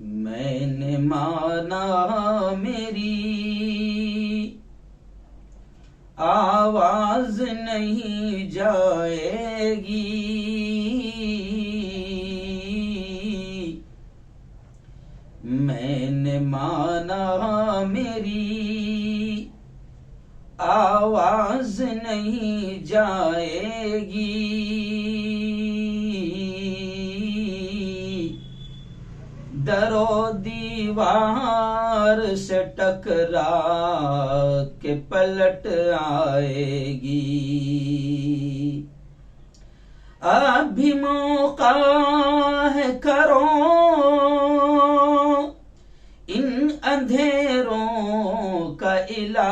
मैंने माना मेरी आवाज नहीं जाएगी, मैंने माना मेरी आवाज नहीं जाएगी, दरो दीवार से टकरा के पलट आएगी। अभी मौका है, करो इन अंधेरों का इलाज,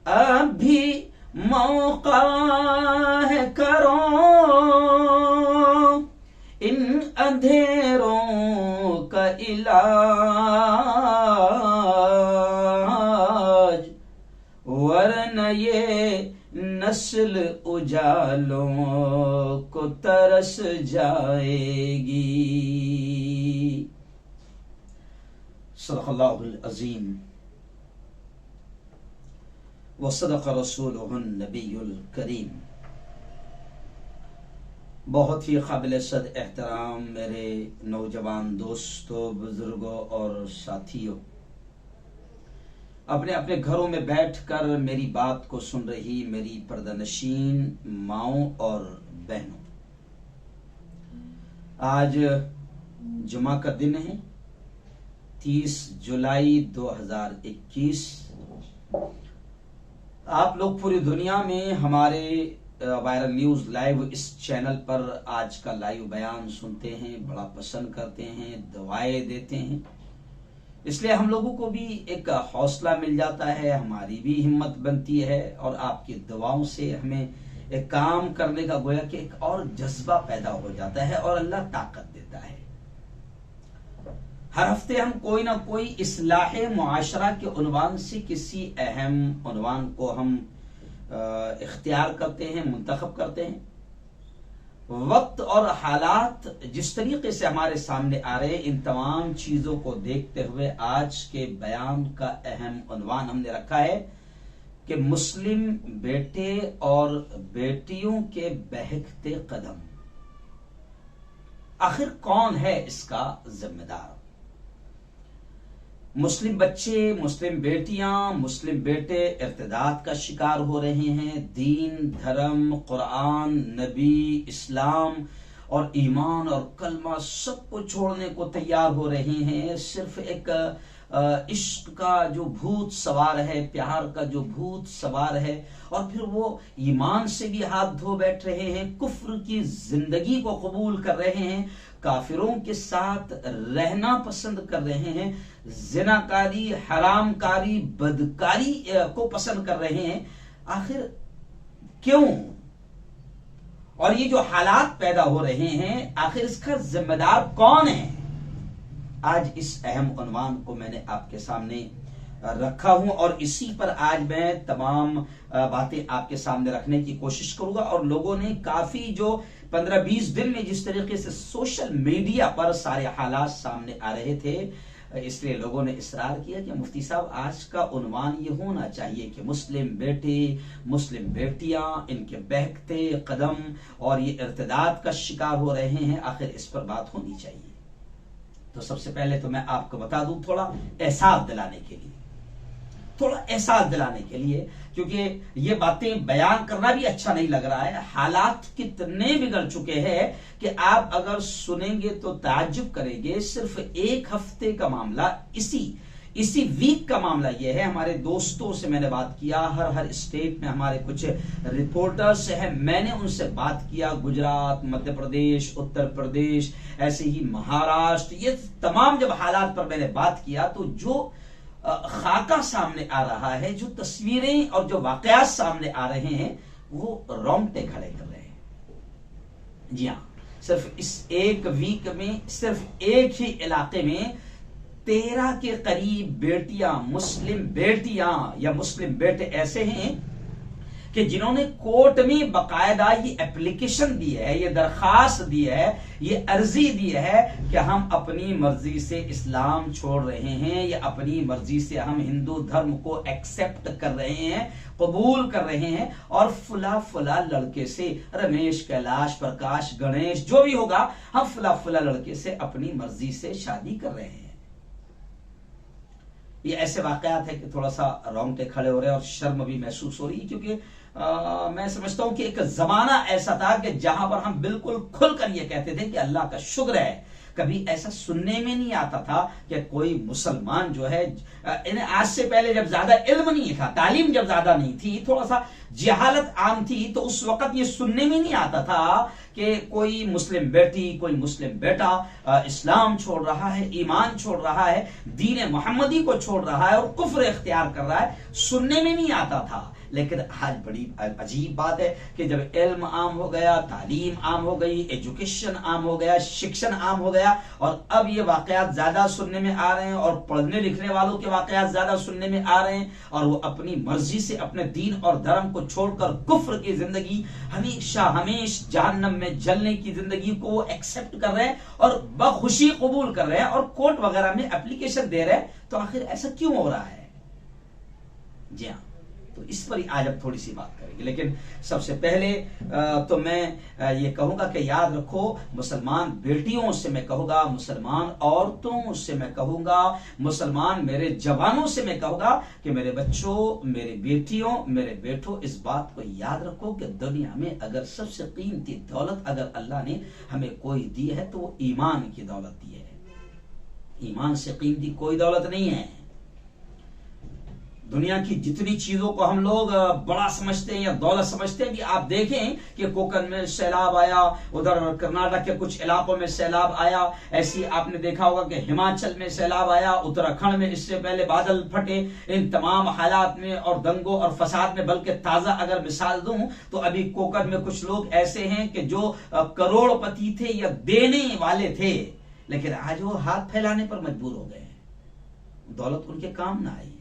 अभी मौका है, करो इन अंधेरों का इलाज, वरना ये नस्ल उजालों को तरस जाएगी। सदक़ल्लाहुल अज़ीम व सदक़ रसूलुहुन नबियुल करीम। बहुत ही काबिल सद एहतराम मेरे नौजवान दोस्तों, बुजुर्गों और साथियों, अपने अपने घरों में बैठकर मेरी बात को सुन रही मेरी पर्दानशीन माओं और बहनों, आज जुमा का दिन है, 30 जुलाई 2021। आप लोग पूरी दुनिया में हमारे वायरल न्यूज लाइव इस चैनल पर आज का लाइव बयान सुनते हैं, बड़ा पसंद करते हैं, दुआएं देते हैं। इसलिए हम लोगों को भी एक हौसला मिल जाता है, हमारी भी हिम्मत बनती है, और आपकी दुआओं से हमें एक काम करने का गोया कि एक और जज्बा पैदा हो जाता है और अल्लाह ताकत देता है। हर हफ्ते हम कोई ना कोई इस्लाहे मुआशरा के उन्वान से किसी अहम उन्वान को हम इख्तियार करते हैं, मुंतखब करते हैं। वक्त और हालात जिस तरीके से हमारे सामने आ रहे, इन तमाम चीजों को देखते हुए आज के बयान का अहम उन्वान हमने रखा है कि मुस्लिम बेटे और बेटियों के बहकते कदम, आखिर कौन है इसका जिम्मेदार? मुस्लिम बच्चे, मुस्लिम बेटियां, मुस्लिम बेटे इर्तिदाद का शिकार हो रहे हैं। दीन, धर्म, कुरान, नबी, इस्लाम और ईमान और कलमा सबको छोड़ने को तैयार हो रहे हैं। सिर्फ एक इश्क का जो भूत सवार है, प्यार का जो भूत सवार है, और फिर वो ईमान से भी हाथ धो बैठ रहे हैं, कुफ्र की जिंदगी को कबूल कर रहे हैं, काफिरों के साथ रहना पसंद कर रहे हैं, जिनाकारी, हरामकारी, बदकारी को पसंद कर रहे हैं। आखिर क्यों? और ये जो हालात पैदा हो रहे हैं, आखिर इसका जिम्मेदार कौन है? आज इस अहम उन्वान को मैंने आपके सामने रखा हूं और इसी पर आज मैं तमाम बातें आपके सामने रखने की कोशिश करूंगा। और लोगों ने काफी जो 15-20 दिन में जिस तरीके से सोशल मीडिया पर सारे हालात सामने आ रहे थे, इसलिए लोगों ने इसरार किया कि मुफ्ती साहब आज का उन्वान ये होना चाहिए कि मुस्लिम बेटे, मुस्लिम बेटियां, इनके बहकते कदम और ये इर्तिदाद का शिकार हो रहे हैं, आखिर इस पर बात होनी चाहिए। तो सबसे पहले तो मैं आपको बता दूं, थोड़ा एहसास दिलाने के लिए, क्योंकि ये बातें बयान करना भी अच्छा नहीं लग रहा है। हालात कितने बिगड़ चुके हैं कि आप अगर सुनेंगे तो ताज्जुब करेंगे। सिर्फ एक हफ्ते का मामला, इसी वीक का मामला यह है। हमारे दोस्तों से मैंने बात किया, हर स्टेट में हमारे कुछ रिपोर्टर्स हैं, मैंने उनसे बात किया, गुजरात, मध्य प्रदेश, उत्तर प्रदेश, ऐसे ही महाराष्ट्र, ये तमाम जब हालात पर मैंने बात किया तो जो खाका सामने आ रहा है, जो तस्वीरें और जो वाकयात सामने आ रहे हैं, वो रोंगटे खड़े कर रहे हैं। जी हाँ, सिर्फ इस एक वीक में सिर्फ एक ही इलाके में 13 के करीब बेटियां, मुस्लिम बेटियां या मुस्लिम बेटे ऐसे हैं कि जिन्होंने कोर्ट में बकायदा ये एप्लीकेशन दी है, ये दरखास्त दी है, ये अर्जी दी है कि हम अपनी मर्जी से इस्लाम छोड़ रहे हैं या अपनी मर्जी से हम हिंदू धर्म को एक्सेप्ट कर रहे हैं, कबूल कर रहे हैं, और फुला फुला लड़के से, रमेश, कैलाश, प्रकाश, गणेश, जो भी होगा, हम फुला फुला लड़के से अपनी मर्जी से शादी कर रहे हैं। ये ऐसे वाकयात है कि थोड़ा सा रोंगटे खड़े हो रहे हैं और शर्म भी महसूस हो रही है, क्योंकि मैं समझता हूं कि एक जमाना ऐसा था कि जहां पर हम बिल्कुल खुलकर ये कहते थे कि अल्लाह का शुक्र है, कभी ऐसा सुनने में नहीं आता था कि कोई मुसलमान जो है, आज से पहले जब ज्यादा इल्म नहीं था, तालीम जब ज्यादा नहीं थी, थोड़ा सा जहालत आम थी, तो उस वक्त ये सुनने में नहीं आता था कि कोई मुस्लिम बेटी, कोई मुस्लिम बेटा इस्लाम छोड़ रहा है, ईमान छोड़ रहा है, दीन मोहम्मदी को छोड़ रहा है और कुफ्र इख्तियार कर रहा है। सुनने में नहीं आता था। लेकिन आज बड़ी अजीब बात है कि जब इल्म आम हो गया, तालीम आम हो गई, एजुकेशन आम हो गया, शिक्षण आम हो गया, और अब ये वाकयात ज्यादा सुनने में आ रहे हैं और पढ़ने लिखने वालों के वाकयात ज्यादा सुनने में आ रहे हैं, और वो अपनी मर्जी से अपने दीन और धर्म को छोड़कर कुफ्र की जिंदगी, हमेशा जहन्नम में जलने की जिंदगी को एक्सेप्ट कर रहे हैं और बखुशी कबूल कर रहे हैं और कोर्ट वगैरह में एप्लीकेशन दे रहे हैं। तो आखिर ऐसा क्यों हो रहा है? जी हाँ, तो इस पर ही आज अब थोड़ी सी बात करेंगे। लेकिन सबसे पहले तो मैं ये कहूंगा कि याद रखो, मुसलमान बेटियों से मैं कहूंगा, मुसलमान औरतों से मैं कहूंगा, मुसलमान मेरे जवानों से मैं कहूंगा कि मेरे बच्चों, मेरी बेटियों, मेरे बेटों, इस बात को याद रखो कि दुनिया में अगर सबसे कीमती दौलत अगर अल्लाह ने हमें कोई दी है तो वो ईमान की दौलत दी है। ईमान से कीमती कोई दौलत नहीं है। दुनिया की जितनी चीजों को हम लोग बड़ा समझते हैं या दौलत समझते हैं, कि आप देखें कि कोकन में सैलाब आया, उधर कर्नाटक के कुछ इलाकों में सैलाब आया, ऐसी आपने देखा होगा कि हिमाचल में सैलाब आया, उत्तराखंड में इससे पहले बादल फटे। इन तमाम हालात में और दंगों और फसाद में, बल्कि ताजा अगर मिसाल दूं तो अभी कोकन में कुछ लोग ऐसे हैं कि जो करोड़पति थे या देने वाले थे, लेकिन आज वो हाथ फैलाने पर मजबूर हो गए, दौलत उनके काम ना आई।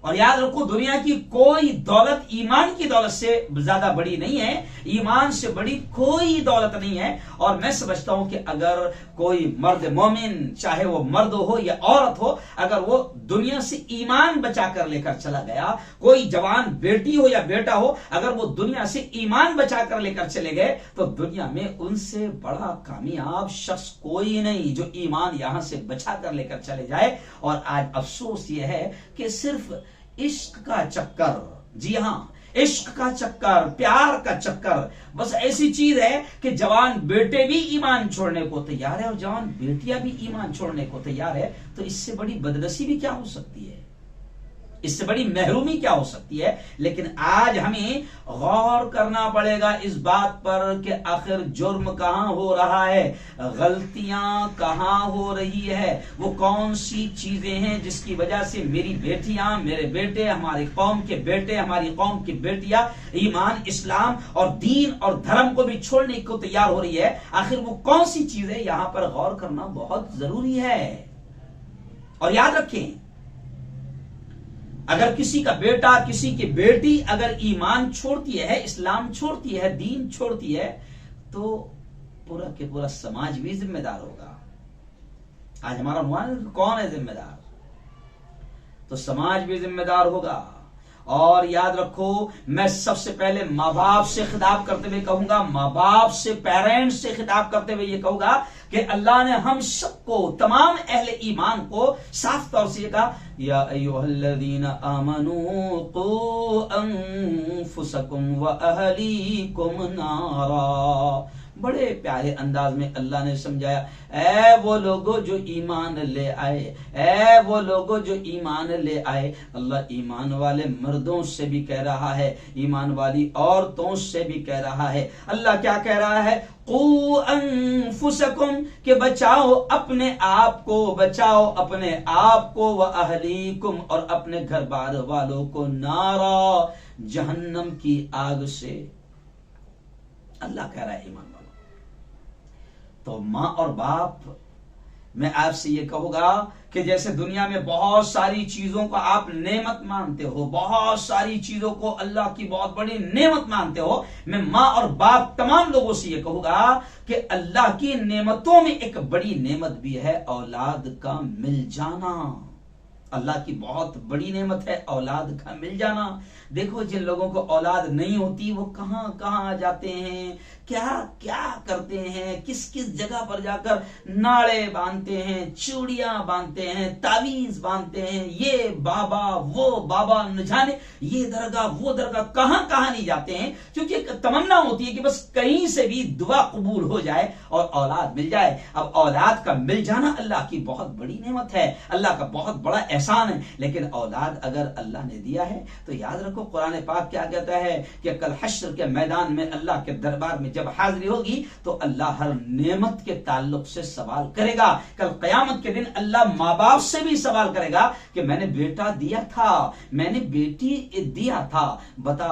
और याद रखो, दुनिया की कोई दौलत ईमान की दौलत से ज्यादा बड़ी नहीं है, ईमान से बड़ी कोई दौलत नहीं है। और मैं समझता हूं कि अगर कोई मर्द मोमिन, चाहे वो मर्द हो या औरत हो, अगर वो दुनिया से ईमान बचा कर लेकर चला गया, कोई जवान बेटी हो या बेटा हो, अगर वो दुनिया से ईमान बचा कर लेकर चले गए, तो दुनिया में उनसे बड़ा कामयाब शख्स कोई नहीं जो ईमान यहां से बचा कर लेकर चले जाए। और आज अफसोस यह है कि सिर्फ इश्क का चक्कर, जी हां, इश्क का चक्कर, प्यार का चक्कर बस ऐसी चीज है कि जवान बेटे भी ईमान छोड़ने को तैयार है और जवान बेटियां भी ईमान छोड़ने को तैयार है। तो इससे बड़ी बदनसीबी क्या हो सकती है, इससे बड़ी महरूमी क्या हो सकती है। लेकिन आज हमें गौर करना पड़ेगा इस बात पर कि आखिर जुर्म कहां हो रहा है, गलतियां कहां हो रही है, वो कौन सी चीजें हैं जिसकी वजह से मेरी बेटियां, मेरे बेटे, हमारी कौम के बेटे, हमारी कौम की बेटियां ईमान, इस्लाम और दीन और धर्म को भी छोड़ने को तैयार हो रही है। आखिर वो कौन सी चीज है, यहां पर गौर करना बहुत जरूरी है। और याद रखें, अगर किसी का बेटा, किसी की बेटी अगर ईमान छोड़ती है, इस्लाम छोड़ती है, दीन छोड़ती है, तो पूरा के पूरा समाज भी जिम्मेदार होगा। आज हमारा अनुमान कौन है जिम्मेदार, तो समाज भी जिम्मेदार होगा। और याद रखो, मैं सबसे पहले माँ बाप से खिताब करते हुए कहूंगा, माँ बाप से, पेरेंट्स से खिताब करते हुए ये कहूंगा कि अल्लाह ने हम सबको, तमाम अहले ईमान को साफ तौर से कहा, या अय्युहल्लज़ीना आमनू qu अंफुसकुम व अहलीकुम नारा। बड़े प्यारे अंदाज में अल्लाह ने समझाया, ऐ वो लोगों जो ईमान ले आए, ऐ वो लोगों जो ईमान ले आए। अल्लाह ईमान वाले मर्दों से भी कह रहा है, ईमान वाली औरतों से भी कह रहा है। अल्लाह क्या कह रहा है, qu अंफुसकुम, के बचाओ अपने आप को, बचाओ अपने आप को, व अहलीकुम, और अपने घर बार वालों को, नारा, जहन्नम की आग से। अल्लाह कह रहा है ईमान वालों। तो माँ और बाप, मैं आपसे ये कहूंगा कि जैसे दुनिया में बहुत सारी चीजों को आप नेमत मानते हो, बहुत सारी चीजों को अल्लाह की बहुत बड़ी नेमत मानते हो, मैं माँ और बाप तमाम लोगों से ये कहूंगा कि अल्लाह की नेमतों में एक बड़ी नेमत भी है औलाद का मिल जाना। अल्लाह की बहुत बड़ी नेमत है औलाद का मिल जाना। देखो, जिन लोगों को औलाद नहीं होती वो कहां कहां जाते हैं, क्या क्या करते हैं, किस किस जगह पर जाकर नाड़े बांधते हैं, चूड़ियां बांधते हैं, तावीज बांधते हैं, ये बाबा वो बाबा, न जाने ये दरगाह वो दरगाह, कहां कहां नहीं जाते हैं, क्योंकि एक तमन्ना होती है कि बस कहीं से भी दुआ कबूल हो जाए और औलाद मिल जाए। अब औलाद का मिल जाना अल्लाह की बहुत बड़ी नेमत है, अल्लाह का बहुत बड़ा एहसान है। लेकिन औलाद अगर अल्लाह ने दिया है तो याद रखो, कुरान पाक क्या कहता है कि कल हश्र के मैदान में अल्लाह के दरबार में जब हाजिरी होगी तो अल्लाह हर नेमत के ताल्लुक से सवाल करेगा। कल कयामत के दिन अल्लाह माँ बाप से भी सवाल करेगा कि मैंने बेटा दिया था, मैंने बेटी दिया था, बता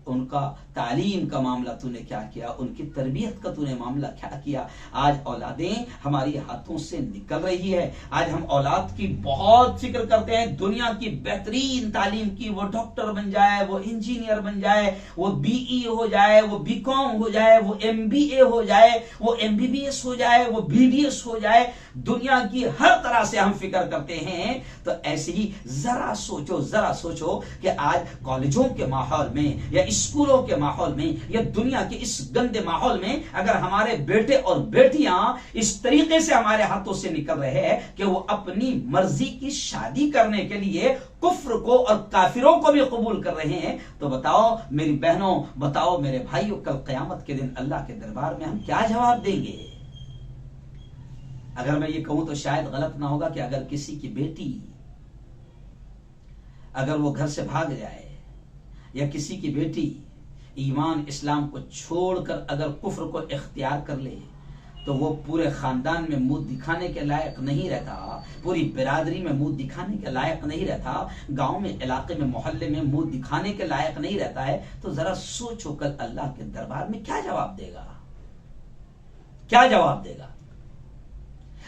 उनका तालीम का मामला तूने क्या किया, उनकी तरबियत का तूने मामला क्या किया। आज औलादें हमारी हाथों से निकल रही है। आज हम औलाद की बहुत फिक्र करते हैं, दुनिया की बेहतरीन तालीम की, वो डॉक्टर बन जाए, वो इंजीनियर बन जाए, वो बीई हो जाए, वो बीकॉम हो जाए, वो एमबीए हो जाए, वो एमबीबीएस हो जाए, वो बीडीएस हो जाए। दुनिया की हर तरह से हम फिक्र करते हैं। तो ऐसे ही जरा सोचो कि आज कॉलेजों के माहौल में या स्कूलों के माहौल में या दुनिया के इस गंदे माहौल में अगर हमारे बेटे और बेटियां इस तरीके से हमारे हाथों से निकल रहे हैं कि वो अपनी मर्जी की शादी करने के लिए कुफ्र को और काफिरों को भी कबूल कर रहे हैं, तो बताओ मेरी बहनों, बताओ मेरे भाइयों, कल क़यामत के दिन अल्लाह के दरबार में हम क्या जवाब देंगे। अगर मैं ये कहूं तो शायद गलत ना होगा कि अगर किसी की बेटी अगर वो घर से भाग जाए या किसी की बेटी ईमान इस्लाम को छोड़कर अगर कुफ्र को इख्तियार कर ले तो वो पूरे खानदान में मुंह दिखाने के लायक नहीं रहता, पूरी बिरादरी में मुंह दिखाने के लायक नहीं रहता, गांव में, इलाके में, मोहल्ले में मुंह दिखाने के लायक नहीं रहता है। तो जरा सोचो कल अल्लाह के दरबार में क्या जवाब देगा, क्या जवाब देगा।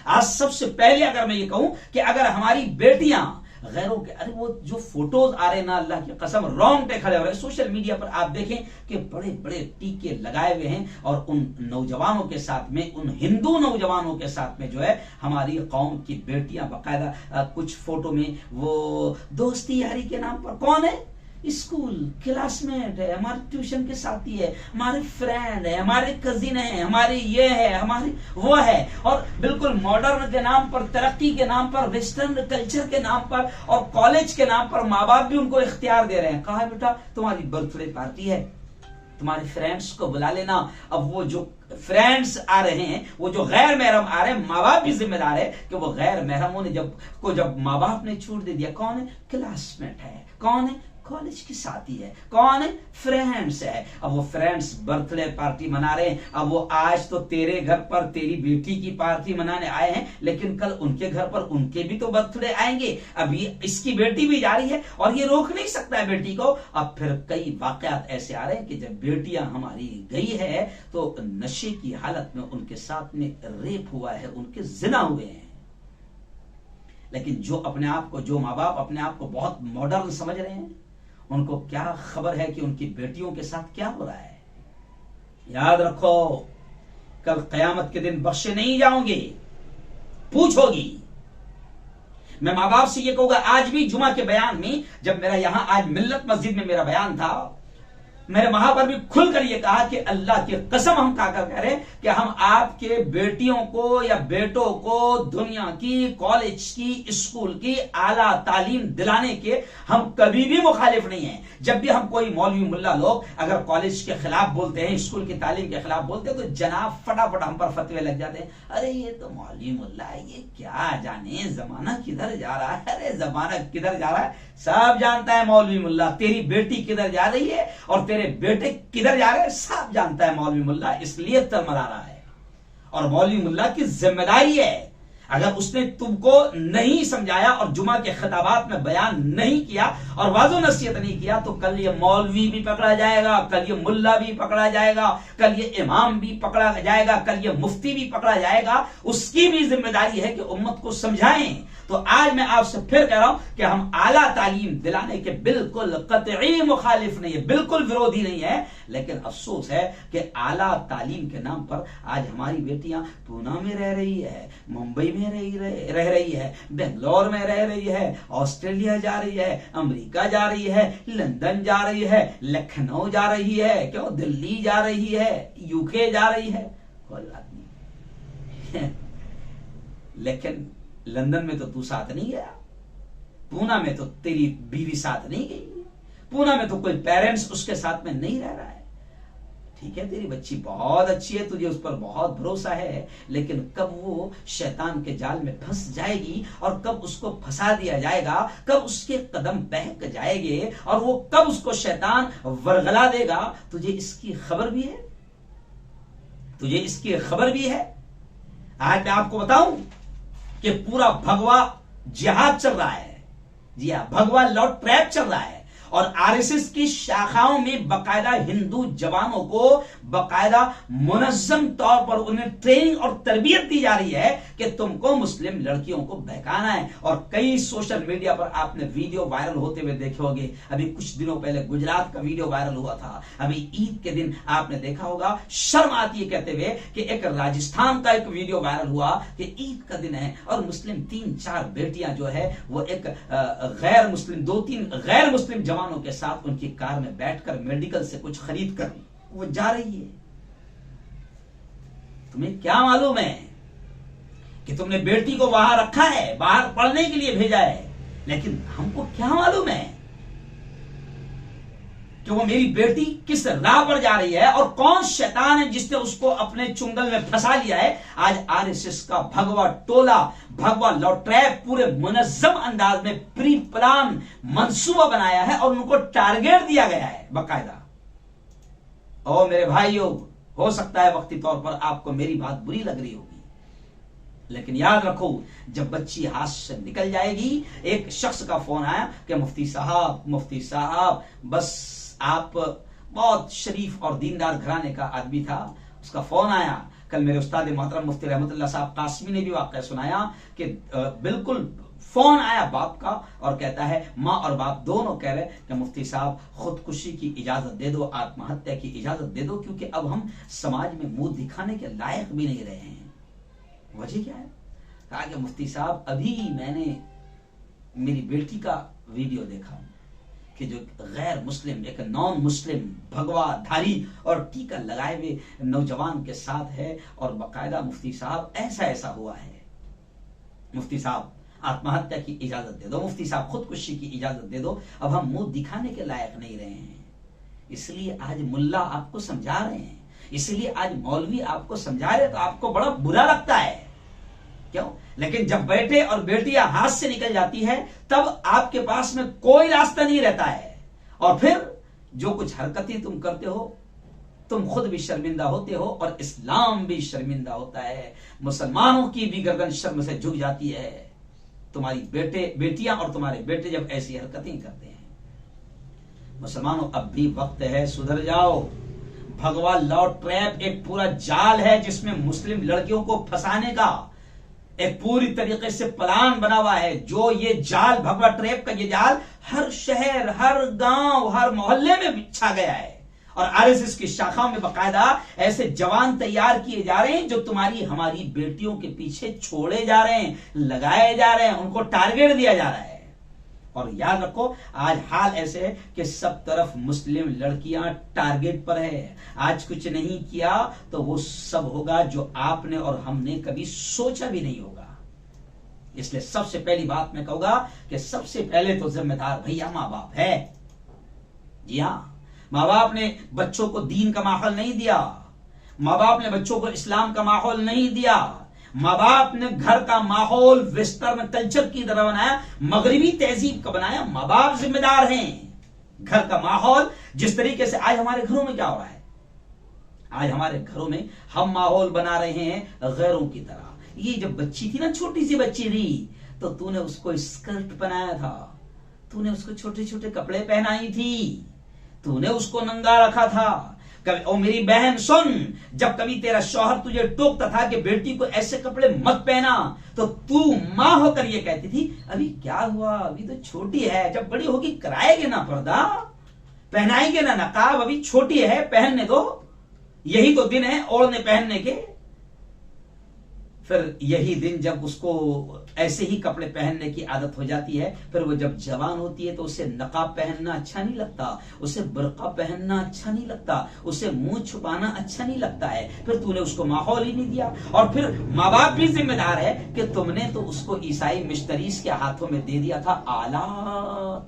आज सबसे पहले अगर मैं ये कहूं कि अगर हमारी बेटियां गैरों के, अरे वो जो फोटोज आ रहे ना, अल्लाह की कसम रोंगटे खड़े हो रहे। सोशल मीडिया पर आप देखें कि बड़े बड़े टीके लगाए हुए हैं और उन नौजवानों के साथ में, उन हिंदू नौजवानों के साथ में जो है हमारी कौम की बेटियां बाकायदा कुछ फोटो में वो दोस्ती यारी के नाम पर, कौन है स्कूल क्लासमेट है, हमारे ट्यूशन के साथी है, हमारे फ्रेंड है, हमारे कजिन है, हमारे ये है, हमारी वो है। और बिल्कुल मॉडर्न के नाम पर, तरक्की के नाम पर, वेस्टर्न कल्चर के नाम पर और कॉलेज के नाम पर माँ बाप भी उनको इख्तियार दे रहे हैं। कहा है बेटा तुम्हारी बर्थडे पार्टी है, तुम्हारे फ्रेंड्स को बुला लेना। अब वो जो फ्रेंड्स आ रहे हैं, वो जो गैर महरम आ रहे हैं, माँ बाप भी जिम्मेदार है कि वो गैर महरमों ने जब माँ बाप ने छूट दे दिया, कौन है? क्लासमेट है, कौन है? कॉलेज के साथी है, कौन है? फ्रेंड्स है। अब वो फ्रेंड्स बर्थडे पार्टी मना रहे हैं। अब वो आज तो तेरे घर पर तेरी बेटी की पार्टी मनाने आए हैं, लेकिन कल उनके घर पर उनके भी तो बर्थडे आएंगे। अभी इसकी बेटी भी जा रही है और ये रोक नहीं सकता है बेटी को। अब फिर कई वाकयात ऐसे आ रहे हैं कि जब बेटियां हमारी गई है तो नशे की हालत में उनके साथ में रेप हुआ है, उनके जिना हुए हैं। लेकिन जो अपने आप को, जो माँ बाप अपने आप को बहुत मॉडर्न समझ रहे हैं, उनको क्या खबर है कि उनकी बेटियों के साथ क्या हो रहा है। याद रखो, कल कयामत के दिन बख्शे नहीं जाओगे, पूछोगी। मैं माँ बाप से ये कहूंगा, आज भी जुमा के बयान में, जब मेरा यहां आज मिल्लत मस्जिद में मेरा बयान था, मेरे वहां पर भी खुलकर ये कहा कि अल्लाह की कसम हम खाकर कह रहे कि हम आपके बेटियों को या बेटों को दुनिया की, कॉलेज की, स्कूल की आला तालीम दिलाने के हम कभी भी मुखालिफ नहीं हैं। जब भी हम कोई मौलवी मुल्ला लोग अगर कॉलेज के खिलाफ बोलते हैं, स्कूल की तालीम के खिलाफ बोलते हैं, तो जनाब फटाफट हम पर फतवे लग जाते हैं। अरे ये तो मौलवी मुल्ला है, ये क्या जाने जमाना किधर जा रहा है। अरे जमाना किधर जा रहा है सब जानता है मौलवी मुल्ला। तेरी बेटी किधर जा रही है और तेरे बेटे किधर जा रहे हैं सब जानता है मौलवी मुल्ला, इसलिए तरमरा रहा है। और मौलवी मुल्ला की जिम्मेदारी है, अगर उसने तुमको नहीं समझाया और जुमा के खिताबात में बयान नहीं किया और वाज़ो नसीहत नहीं किया, तो कल ये मौलवी भी पकड़ा जाएगा, कल ये मुल्ला भी पकड़ा जाएगा, कल ये इमाम भी पकड़ा जाएगा, कल ये मुफ्ती भी पकड़ा जाएगा। उसकी भी जिम्मेदारी है कि उम्मत को समझाएं। तो आज मैं आपसे फिर कह रहा हूं कि हम आला तालीम दिलाने के बिल्कुल कतई मुखालिफ नहीं है, बिल्कुल विरोधी नहीं है। लेकिन अफसोस है कि आला तालीम के नाम पर आज हमारी बेटियां पूना में रह रही है, मुंबई में रह रही है, बेंगलोर में रह रही है, ऑस्ट्रेलिया जा रही है, अमेरिका जा रही है, लंदन जा रही है, लखनऊ जा रही है, क्यों दिल्ली जा रही है, यूके जा रही है, कोई बात नहीं। लेकिन लंदन में तो तू साथ नहीं गया, पूना में तो तेरी बीवी साथ नहीं गई, पूना में तो कोई पेरेंट्स उसके साथ में नहीं रह रहा है। ठीक है, तेरी बच्ची बहुत अच्छी है, तुझे उस पर बहुत भरोसा है, लेकिन कब वो शैतान के जाल में फंस जाएगी और कब उसको फंसा दिया जाएगा, कब उसके कदम बहक जाएंगे और वो कब उसको शैतान वरगला देगा, तुझे इसकी खबर भी है? तुझे इसकी खबर भी है? आज मैं आपको बताऊं कि पूरा भगवा जिहाद चल रहा है। जी हाँ, भगवा लॉ ट्रैप चल रहा है और आरएसएस की शाखाओं में बकायदा हिंदू जवानों को बकायदा मुनज्जम तौर पर उन्हें ट्रेनिंग और तरबियत दी जा रही है कि तुमको मुस्लिम लड़कियों को बहकाना है। और कई सोशल मीडिया पर आपने वीडियो वायरल होते हुए देखे होंगे। अभी कुछ दिनों पहले गुजरात का वीडियो वायरल हुआ था, अभी ईद के दिन आपने देखा होगा, शर्म आती है कहते हुए कि एक राजस्थान का एक वीडियो वायरल हुआ कि ईद का दिन है और मुस्लिम 3-4 बेटियां जो है वो एक गैर मुस्लिम 2-3 गैर मुस्लिम जवानों के साथ उनकी कार में बैठकर मेडिकल से कुछ खरीद कर वो जा रही है। तुम्हें क्या मालूम है कि तुमने बेटी को वहां रखा है, बाहर पढ़ने के लिए भेजा है, लेकिन हमको क्या मालूम है कि वो मेरी बेटी किस राह पर जा रही है और कौन शैतान है जिसने उसको अपने चुंगल में फंसा लिया है। आज आरएसएस का भगवा टोला, भगवा लॉ ट्रैप पूरे मुनज्जम अंदाज में प्री प्लान मंसूबा बनाया है और उनको टारगेट दिया गया है बाकायदा। और मेरे भाइयों, हो सकता है वक्ती तौर पर आपको मेरी बात बुरी लग रही होगी, लेकिन याद रखो, जब बच्ची हाथ से निकल जाएगी। एक शख्स का फोन आया कि मुफ्ती साहब, बस आप बहुत शरीफ और दीनदार घराने का आदमी था, उसका फोन आया। कल मेरे उस्ताद मोहतरम मुफ्ती रहमतुल्लाह साहब कासमी ने भी वाकया सुनाया कि बिल्कुल फोन आया बाप का और कहता है माँ और बाप दोनों कह रहे कि मुफ्ती साहब खुदकुशी की इजाजत दे दो, आत्महत्या की इजाजत दे दो, क्योंकि अब हम समाज में मुंह दिखाने के लायक भी नहीं रहे हैं। वजह क्या है? कहा कि मुफ्ती साहब अभी मैंने मेरी बेटी का वीडियो देखा, कि जो गैर मुस्लिम, एक नॉन मुस्लिम भगवाधारी और टीका लगाए हुए नौजवान के साथ है। और बाकायदा मुफ्ती साहब ऐसा ऐसा हुआ है, मुफ्ती साहब आत्महत्या की इजाजत दे दो, मुफ्ती साहब खुदकुशी की इजाजत दे दो, अब हम मुंह दिखाने के लायक नहीं रहे हैं। इसलिए आज मुल्ला आपको समझा रहे हैं, इसलिए आज मौलवी आपको समझा रहे, तो आपको बड़ा बुरा लगता है, क्यों? लेकिन जब बेटे और बेटियां हाथ से निकल जाती है तब आपके पास में कोई रास्ता नहीं रहता है। और फिर जो कुछ हरकतें तुम करते हो, तुम खुद भी शर्मिंदा होते हो और इस्लाम भी शर्मिंदा होता है। मुसलमानों की भी गर्दन शर्म से झुक जाती है। तुम्हारी बेटियां और तुम्हारे बेटे जब ऐसी हरकतें करते हैं। मुसलमानों, अब भी वक्त है, सुधर जाओ। भगवा लॉ ट्रैप एक पूरा जाल है जिसमें मुस्लिम लड़कियों को फंसाने का एक पूरी तरीके से प्लान बना हुआ है। जो ये जाल, भगवा ट्रैप का ये जाल हर शहर, हर गांव, हर मोहल्ले में बिछा गया है। और आरएसएस की शाखाओं में बाकायदा ऐसे जवान तैयार किए जा रहे हैं जो तुम्हारी हमारी बेटियों के पीछे छोड़े जा रहे हैं, लगाए जा रहे हैं, उनको टारगेट दिया जा रहा है। और याद रखो, आज हाल ऐसे है कि सब तरफ मुस्लिम लड़कियां टारगेट पर है। आज कुछ नहीं किया तो वो सब होगा जो आपने और हमने कभी सोचा भी नहीं होगा। इसलिए सबसे पहली बात मैं कहूंगा कि सबसे पहले तो जिम्मेदार भैया मां बाप है। जी हां, माँ बाप ने बच्चों को दीन का माहौल नहीं दिया, माँ बाप ने बच्चों को इस्लाम का माहौल नहीं दिया, माँ बाप ने घर का माहौल वेस्टर्न कल्चर की तरह बनाया, मगरबी तहजीब का बनाया। माँ बाप जिम्मेदार हैं। घर का माहौल जिस तरीके से आज हमारे घरों में क्या हो रहा है, आज हमारे घरों में हम माहौल बना रहे हैं गैरों की तरह। ये जब बच्ची थी ना, छोटी सी बच्ची थी, तो तूने उसको स्कर्ट बनाया था, तूने उसको छोटे छोटे कपड़े पहनाई थी, तूने उसको नंगा रखा था। कभी ओ मेरी बहन सुन, जब कभी तेरा शौहर तुझे टोकता था कि बेटी को ऐसे कपड़े मत पहना, तो तू मां होकर ये कहती थी, अभी क्या हुआ, अभी तो छोटी है, जब बड़ी होगी कराएगे ना पर्दा, पहनाएंगे ना नकाब, अभी छोटी है, पहनने दो, यही तो दिन है ओढ़ने पहनने के। फिर यही दिन जब उसको ऐसे ही कपड़े पहनने की आदत हो जाती है, फिर वो जब जवान होती है तो उसे नकाब पहनना अच्छा नहीं लगता, उसे बुर्का पहनना अच्छा नहीं लगता, उसे मुंह छुपाना अच्छा नहीं लगता है। फिर तूने उसको माहौल ही नहीं दिया। और फिर माँ बाप भी जिम्मेदार है कि तुमने तो उसको ईसाई मिशनरीज के हाथों में दे दिया था आला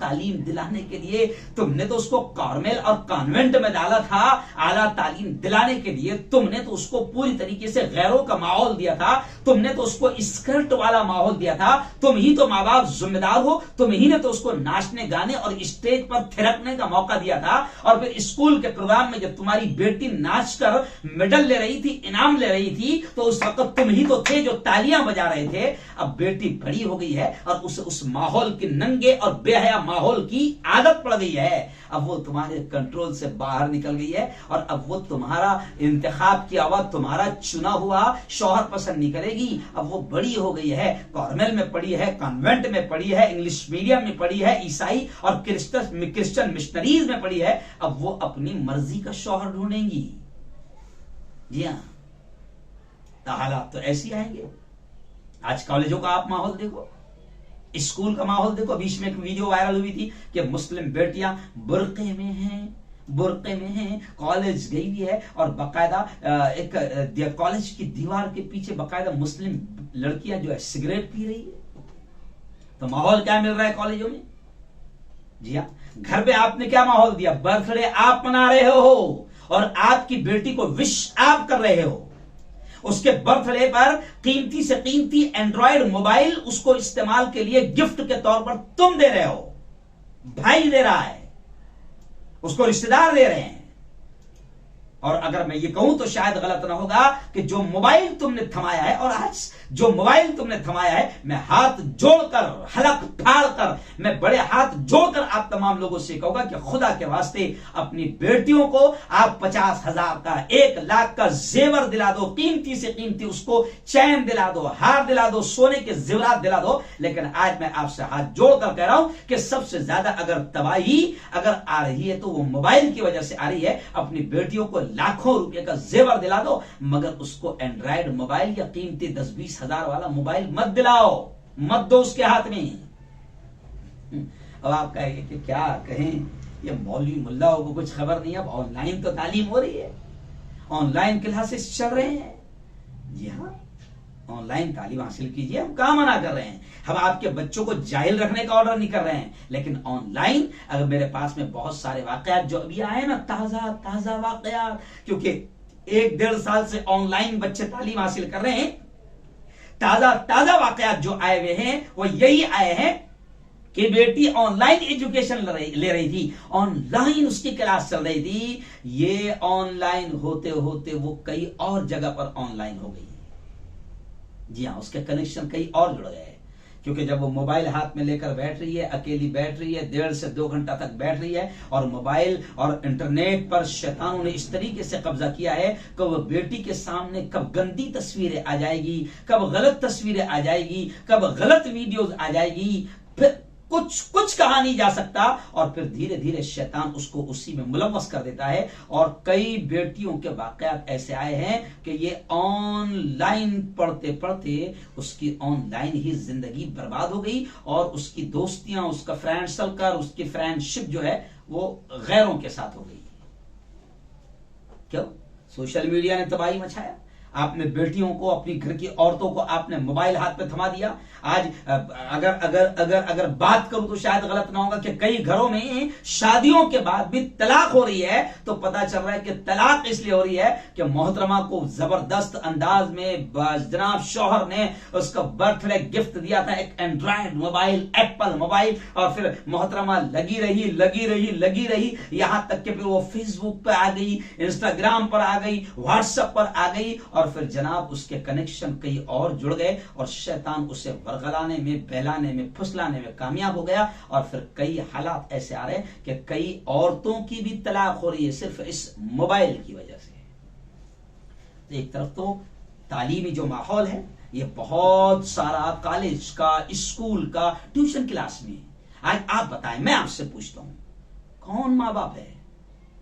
तालीम दिलाने के लिए। तुमने तो उसको कार्मेल और कॉन्वेंट में डाला था आला तालीम दिलाने के लिए। तुमने तो उसको पूरी तरीके से गैरों का माहौल दिया था, तुमने तो उसको स्कर्ट वाला माहौल दिया था। तुम ही तो माँ बाप जिम्मेदार हो, तुम ही ने तो उसको नाचने गाने और स्टेज पर थिरकने का मौका दिया था। और फिर स्कूल के प्रोग्राम में जब तुम्हारी बेटी नाचकर मेडल ले रही थी, इनाम ले रही थी, तो उस वक्त तुम ही तो थे जो तालियां बजा रहे थे। अब बेटी बड़ी हो गई है और उसे उस माहौल की, नंगे और बेहया माहौल की आदत पड़ गई है। अब वो तुम्हारे कंट्रोल से बाहर निकल गई है और अब वो तुम्हारा इंतखाब की आवाज, तुम्हारा चुना हुआ शौहर पसंद नहीं करेगी। अब वो बड़ी हो गई है, कॉर्नेल में पढ़ी है, कॉन्वेंट में पढ़ी है, इंग्लिश मीडियम में पढ़ी है, ईसाई और क्रिश्चियन मिशनरीज में पढ़ी है। अब वो अपनी मर्जी का शौहर ढूंढेंगी। जी हाँ, हालात तो ऐसे आएंगे। आज कॉलेजों का आप माहौल देखो, स्कूल का माहौल देखो। बीच में एक वीडियो वायरल हुई थी कि मुस्लिम बेटियां बुर्के में हैं, कॉलेज गई हुई है और बाकायदा एक कॉलेज की दीवार के पीछे बाकायदा मुस्लिम लड़कियां जो है सिगरेट पी रही है। तो माहौल क्या मिल रहा है कॉलेजों में? जी हाँ, घर पे आपने क्या माहौल दिया? बर्थडे आप मना रहे हो और आपकी बेटी को विश आप कर रहे हो। उसके बर्थडे पर कीमती से कीमती एंड्रॉयड मोबाइल उसको इस्तेमाल के लिए गिफ्ट के तौर पर तुम दे रहे हो, भाई दे रहा है, उसको रिश्तेदार दे रहे हैं। और अगर मैं ये कहूं तो शायद गलत ना होगा कि जो मोबाइल तुमने थमाया है, और आज जो मोबाइल तुमने थमाया है, मैं हाथ जोड़कर, हलक फाड़कर, मैं बड़े हाथ जोड़कर आप तमाम लोगों से कहूंगा कि खुदा के वास्ते अपनी बेटियों को आप 50,000 का, 1 लाख का जेवर दिला दो, कीमती से कीमती उसको चैन दिला दो, हार दिला दो, सोने के जेवरात दिला दो। लेकिन आज मैं आपसे हाथ जोड़कर कह रहा हूं कि सबसे ज्यादा अगर तबाही अगर आ रही है तो वो मोबाइल की वजह से आ रही है। अपनी बेटियों को लाखों रुपए का जेवर दिला दो, मगर उसको एंड्रॉयड मोबाइल या कीमती 10-20 हजार वाला मोबाइल मत दिलाओ, मत दो उसके हाथ में। अब आप कहेंगे कि क्या कहें, ये मौलवी मुल्लाओं को कुछ खबर नहीं है, अब ऑनलाइन तो तालीम हो रही है, ऑनलाइन क्लासेस चल रहे हैं। जी हाँ, ऑनलाइन तालीम हासिल कीजिए, हम कहाँ मना कर रहे हैं। हम आपके बच्चों को जाहिल रखने का ऑर्डर नहीं कर रहे हैं, लेकिन ऑनलाइन अगर मेरे पास में बहुत सारे वाकयात जो अभी आए ना, ताजा ताजा वाकयात, क्योंकि 1-1.5 साल से ऑनलाइन बच्चे तालीम हासिल कर रहे हैं, ताजा ताजा वाकयात जो आए हुए हैं वो यही आए हैं कि बेटी ऑनलाइन एजुकेशन ले रही थी, ऑनलाइन उसकी क्लास चल रही थी, ये ऑनलाइन होते होते वो कई और जगह पर ऑनलाइन हो गई। जी हाँ, उसके कनेक्शन कई और जुड़ गए, क्योंकि जब वो मोबाइल हाथ में लेकर बैठ रही है, अकेली बैठ रही है, 1.5 से 2 घंटा तक बैठ रही है, और मोबाइल और इंटरनेट पर शैतानों ने इस तरीके से कब्जा किया है कि वो बेटी के सामने कब गंदी तस्वीरें आ जाएगी, कब गलत तस्वीरें आ जाएगी, कब गलत वीडियोस आ जाएगी, फिर कुछ कहा नहीं जा सकता, और फिर धीरे धीरे शैतान उसको उसी में मुलव्वस कर देता है। और कई बेटियों के वाकयात ऐसे आए हैं कि ये ऑनलाइन पढ़ते पढ़ते उसकी ऑनलाइन ही जिंदगी बर्बाद हो गई, और उसकी दोस्तियां, उसका फ्रेंड सर्कल, उसकी फ्रेंडशिप जो है वो गैरों के साथ हो गई। क्यों? सोशल मीडिया ने तबाही मचाया। आपने बेटियों को, अपनी घर की औरतों को आपने मोबाइल हाथ पे थमा दिया। आज अगर अगर अगर अगर बात करूं तो शायद गलत ना होगा कि कई घरों में शादियों के बाद भी तलाक हो रही है, तो पता चल रहा है कि तलाक इसलिए हो रही है कि मोहतरमा को जबरदस्त अंदाज में जनाब शौहर ने उसका बर्थडे गिफ्ट दिया था, एक एंड्रॉयड मोबाइल, एप्पल मोबाइल, और फिर मोहतरमा लगी रही, यहां तक कि फिर वो फेसबुक पर आ गई, इंस्टाग्राम पर आ गई, व्हाट्सएप पर आ गई, और फिर जनाब उसके कनेक्शन कई और जुड़ गए, और शैतान उसे बरगलाने में, बहलाने में, फुसलाने में कामयाब हो गया। और फिर कई हालात ऐसे आ रहे हैं कि कई औरतों की भी तलाक हो रही है सिर्फ इस मोबाइल की वजह से। तो एक तरफ तो तालीमी जो माहौल है ये बहुत सारा कॉलेज का, स्कूल का, ट्यूशन क्लास में। आज आप बताएं, मैं आपसे पूछता हूं, कौन माँ बाप है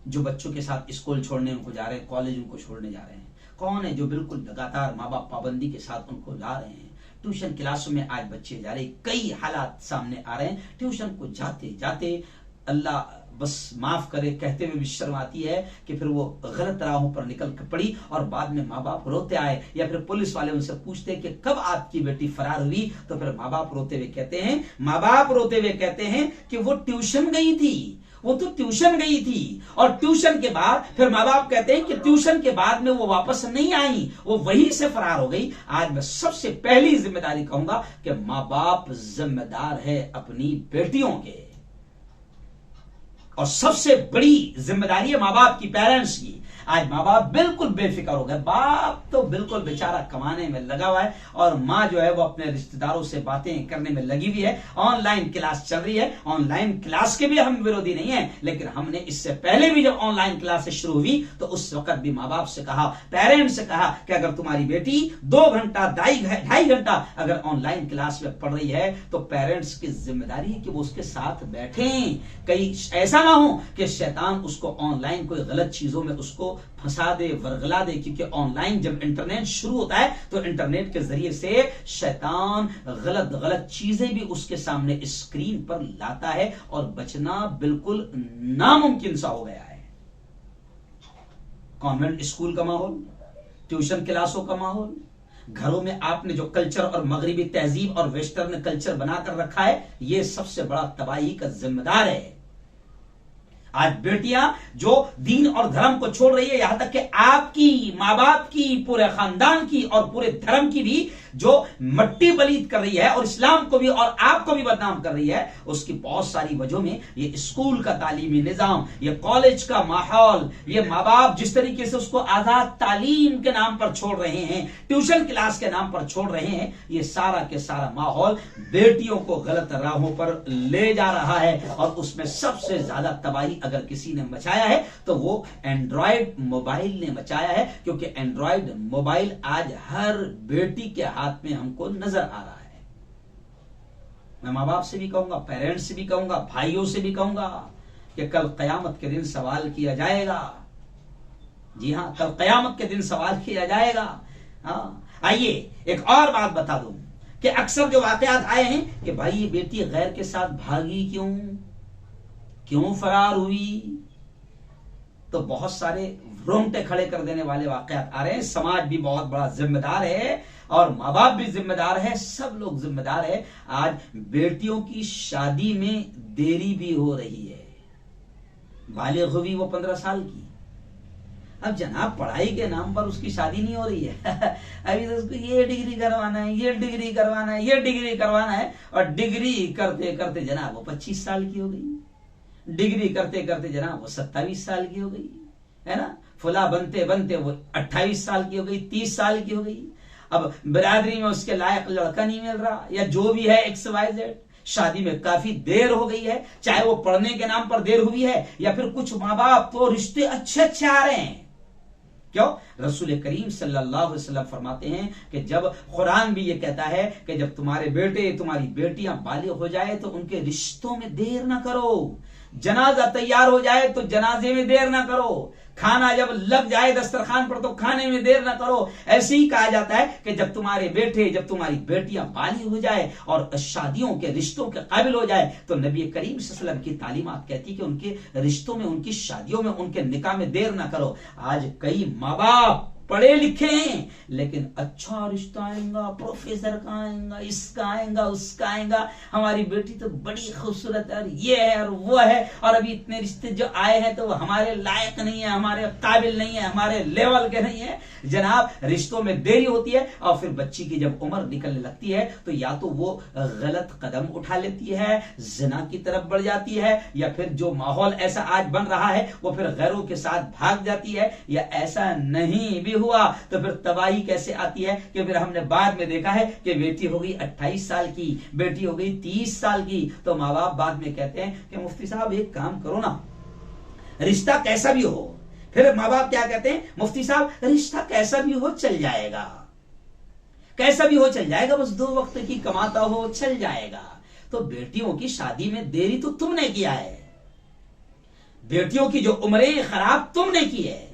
जो बच्चों के साथ स्कूल छोड़ने उनको जा रहे हैं, कॉलेज उनको छोड़ने जा रहे हैं? कौन है जो बिल्कुल लगातार माँ बाप पाबंदी के साथ उनको ला रहे हैं? ट्यूशन क्लासों में आज बच्चे जा रहे, कई हालात सामने आ रहे हैं। ट्यूशन को जाते जाते अल्लाह बस माफ करे, कहते हुए भी शर्म आती है कि फिर वो गलत राहों पर निकल कर पड़ी, और बाद में माँ बाप रोते आए, या फिर पुलिस वाले उनसे पूछते कि कब आपकी बेटी फरार हुई, तो फिर माँ बाप रोते हुए कहते हैं कि वो ट्यूशन गई थी, वो तो ट्यूशन गई थी, और ट्यूशन के बाद फिर माँ बाप कहते हैं कि ट्यूशन के बाद में वो वापस नहीं आई, वो वहीं से फरार हो गई। आज मैं सबसे पहली जिम्मेदारी कहूंगा कि माँ बाप जिम्मेदार है अपनी बेटियों के, और सबसे बड़ी जिम्मेदारी है माँ बाप की, पेरेंट्स की। आज माँ बाप बिल्कुल बेफिक्र हो गए, बाप तो बिल्कुल बेचारा कमाने में लगा हुआ है, और माँ जो है वो अपने रिश्तेदारों से बातें करने में लगी हुई है। ऑनलाइन क्लास चल रही है, ऑनलाइन क्लास के भी हम विरोधी नहीं है, लेकिन हमने इससे पहले भी जब ऑनलाइन क्लासेस शुरू हुई तो उस वक्त भी माँ बाप से कहा, पेरेंट्स से कहा कि अगर तुम्हारी बेटी 2 घंटा 2.5 घंटा अगर ऑनलाइन क्लास में पढ़ रही है तो पेरेंट्स की जिम्मेदारी है कि वो उसके साथ बैठे, कहीं ऐसा ना हो कि शैतान उसको ऑनलाइन कोई गलत चीजों में उसको फंसा दे, वर्गला दे। क्योंकि ऑनलाइन जब इंटरनेट शुरू होता है तो इंटरनेट के जरिए से शैतान गलत चीजें भी उसके सामने स्क्रीन पर लाता है, और बचना बिल्कुल नामुमकिन सा हो गया है। कॉन्वेंट स्कूल का माहौल, ट्यूशन क्लासों का माहौल, घरों में आपने जो कल्चर और मगरिबी तहजीब और वेस्टर्न कल्चर बनाकर रखा है, यह सबसे बड़ा तबाही का जिम्मेदार है। आज बेटियां जो दीन और धर्म को छोड़ रही है, यहां तक कि आपकी, माँ बाप की, पूरे खानदान की और पूरे धर्म की भी जो मट्टी बलीद कर रही है, और इस्लाम को भी और आपको भी बदनाम कर रही है, उसकी बहुत सारी वजहों में ये स्कूल का तालीमी निजाम, ये कॉलेज का माहौल, ये माँ बाप जिस तरीके से उसको आजाद तालीम के नाम पर छोड़ रहे हैं, ट्यूशन क्लास के नाम पर छोड़ रहे हैं, ये सारा के सारा माहौल बेटियों को गलत राहों पर ले जा रहा है। और उसमें सबसे ज्यादा तबाही अगर किसी ने मचाया है तो वो एंड्रॉयड मोबाइल ने मचाया है, क्योंकि एंड्रॉयड मोबाइल आज हर बेटी के हाथ में हमको नजर आ रहा है। मैं माँ बाप से भी कहूंगा, पेरेंट्स से भी कहूंगा, भाइयों से भी कहूंगा कि कल कयामत के दिन सवाल किया जाएगा। जी हाँ, कल कयामत के दिन सवाल किया जाएगा। हाँ, आइए एक और बात बता दूं कि अक्सर जो वाकयात आए हैं कि भाई ये बेटी गैर के साथ भागी क्यों फरार हुई, तो बहुत सारे रोंगटे खड़े कर देने वाले वाकयात आ रहे हैं। समाज भी बहुत बड़ा जिम्मेदार है और माँ बाप भी जिम्मेदार है, सब लोग जिम्मेदार है। आज बेटियों की शादी में देरी भी हो रही है। बालिग हुई वो 15 साल की, अब जनाब पढ़ाई के नाम पर उसकी शादी नहीं हो रही है। अभी तो उसको ये डिग्री करवाना है, ये डिग्री करवाना है, ये डिग्री करवाना है, और डिग्री करते करते जनाब वो 25 साल की हो गई, डिग्री करते करते जनाब वो 27 साल की हो गई, है ना। फुला बनते बनते वो 28 साल की हो गई, 30 साल की हो गई। अब बिरादरी में उसके लायक लड़का नहीं मिल रहा, या जो भी है XYZ, शादी में काफी देर हो गई है, चाहे वो पढ़ने के नाम पर देर हुई है या फिर कुछ माँ बाप तो रिश्ते अच्छे अच्छे आ रहे हैं। क्यों? रसूल करीम सल्लल्लाहु अलैहि वसल्लम फरमाते हैं कि जब कुरान भी ये कहता है कि जब तुम्हारे बेटे तुम्हारी बेटियां बालिग हो जाए तो उनके रिश्तों में देर ना करो, जनाजा तैयार हो जाए तो जनाजे में देर ना करो, खाना जब लग जाए दस्तरखान पर तो खाने में देर ना करो। ऐसे ही कहा जाता है कि जब तुम्हारे बेटे जब तुम्हारी बेटियां बालिग हो जाए और शादियों के रिश्तों के काबिल हो जाए तो नबी करीम सल्लल्लाहु अलैहि वसल्लम की तालीमात कहती है कि उनके रिश्तों में, उनकी शादियों में, उनके निकाह में देर ना करो। आज कई माँ बाप पढ़े लिखे हैं लेकिन अच्छा रिश्ता आएगा, प्रोफेसर का आएगा, इसका आएगा, उसका आएगा, हमारी बेटी तो बड़ी खूबसूरत है, और ये है और वो है, और अभी इतने रिश्ते जो आए हैं तो वो हमारे लायक नहीं है, हमारे काबिल नहीं है, हमारे लेवल के नहीं है। जनाब रिश्तों में देरी होती है और फिर बच्ची की जब उम्र निकलने लगती है तो या तो वो गलत कदम उठा लेती है, जिना की तरफ बढ़ जाती है, या फिर जो माहौल ऐसा आज बन रहा है वो फिर गैरों के साथ भाग जाती है, या ऐसा नहीं भी हुआ तो फिर तबाही कैसे आती है कि फिर हमने बाद में देखा है कि बेटी हो गई 28 साल की, बेटी हो गई 30 साल की, तो माँ बाप बाद में कहते हैं कि मुफ्ती साहब एक काम करो ना, रिश्ता कैसा भी हो, फिर माँ बाप क्या कहते हैं, मुफ्ती साहब रिश्ता कैसा भी हो चल जाएगा, कैसा भी हो चल जाएगा, बस 2 वक्त की कमाता हो चल जाएगा। तो बेटियों की शादी में देरी तो तुमने किया है, बेटियों की जो उम्रें खराब तुमने की है।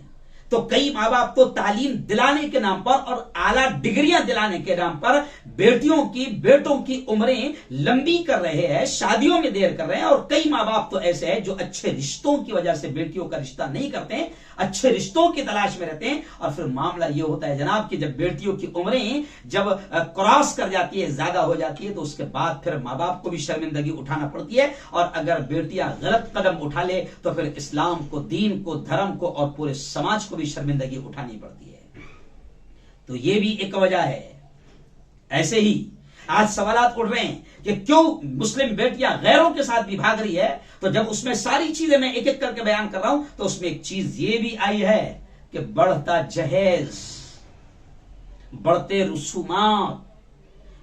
तो कई माँ बाप तो तालीम दिलाने के नाम पर और आला डिग्रियां दिलाने के नाम पर बेटियों की, बेटों की उम्रें लंबी कर रहे हैं, शादियों में देर कर रहे हैं। और कई माँ बाप तो ऐसे हैं जो अच्छे रिश्तों की वजह से बेटियों का रिश्ता नहीं करते हैं, अच्छे रिश्तों की तलाश में रहते हैं। और फिर मामला यह होता है जनाब कि जब बेटियों की उम्रें जब क्रॉस कर जाती है, ज्यादा हो जाती है, तो उसके बाद फिर माँ बाप को भी शर्मिंदगी उठाना पड़ती है। और अगर बेटियां गलत कदम उठा ले तो फिर इस्लाम को, दीन को, धर्म को और पूरे समाज को भी शर्मिंदगी उठानी पड़ती है। तो ये भी एक वजह है। ऐसे ही आज सवालात उठ रहे हैं कि क्यों मुस्लिम बेटियां गैरों के साथ भी भाग रही है। तो जब उसमें सारी चीजें मैं एक एक करके बयान कर रहा हूं तो उसमें एक चीज ये भी आई है कि बढ़ता जहेज, बढ़ते रसूमात,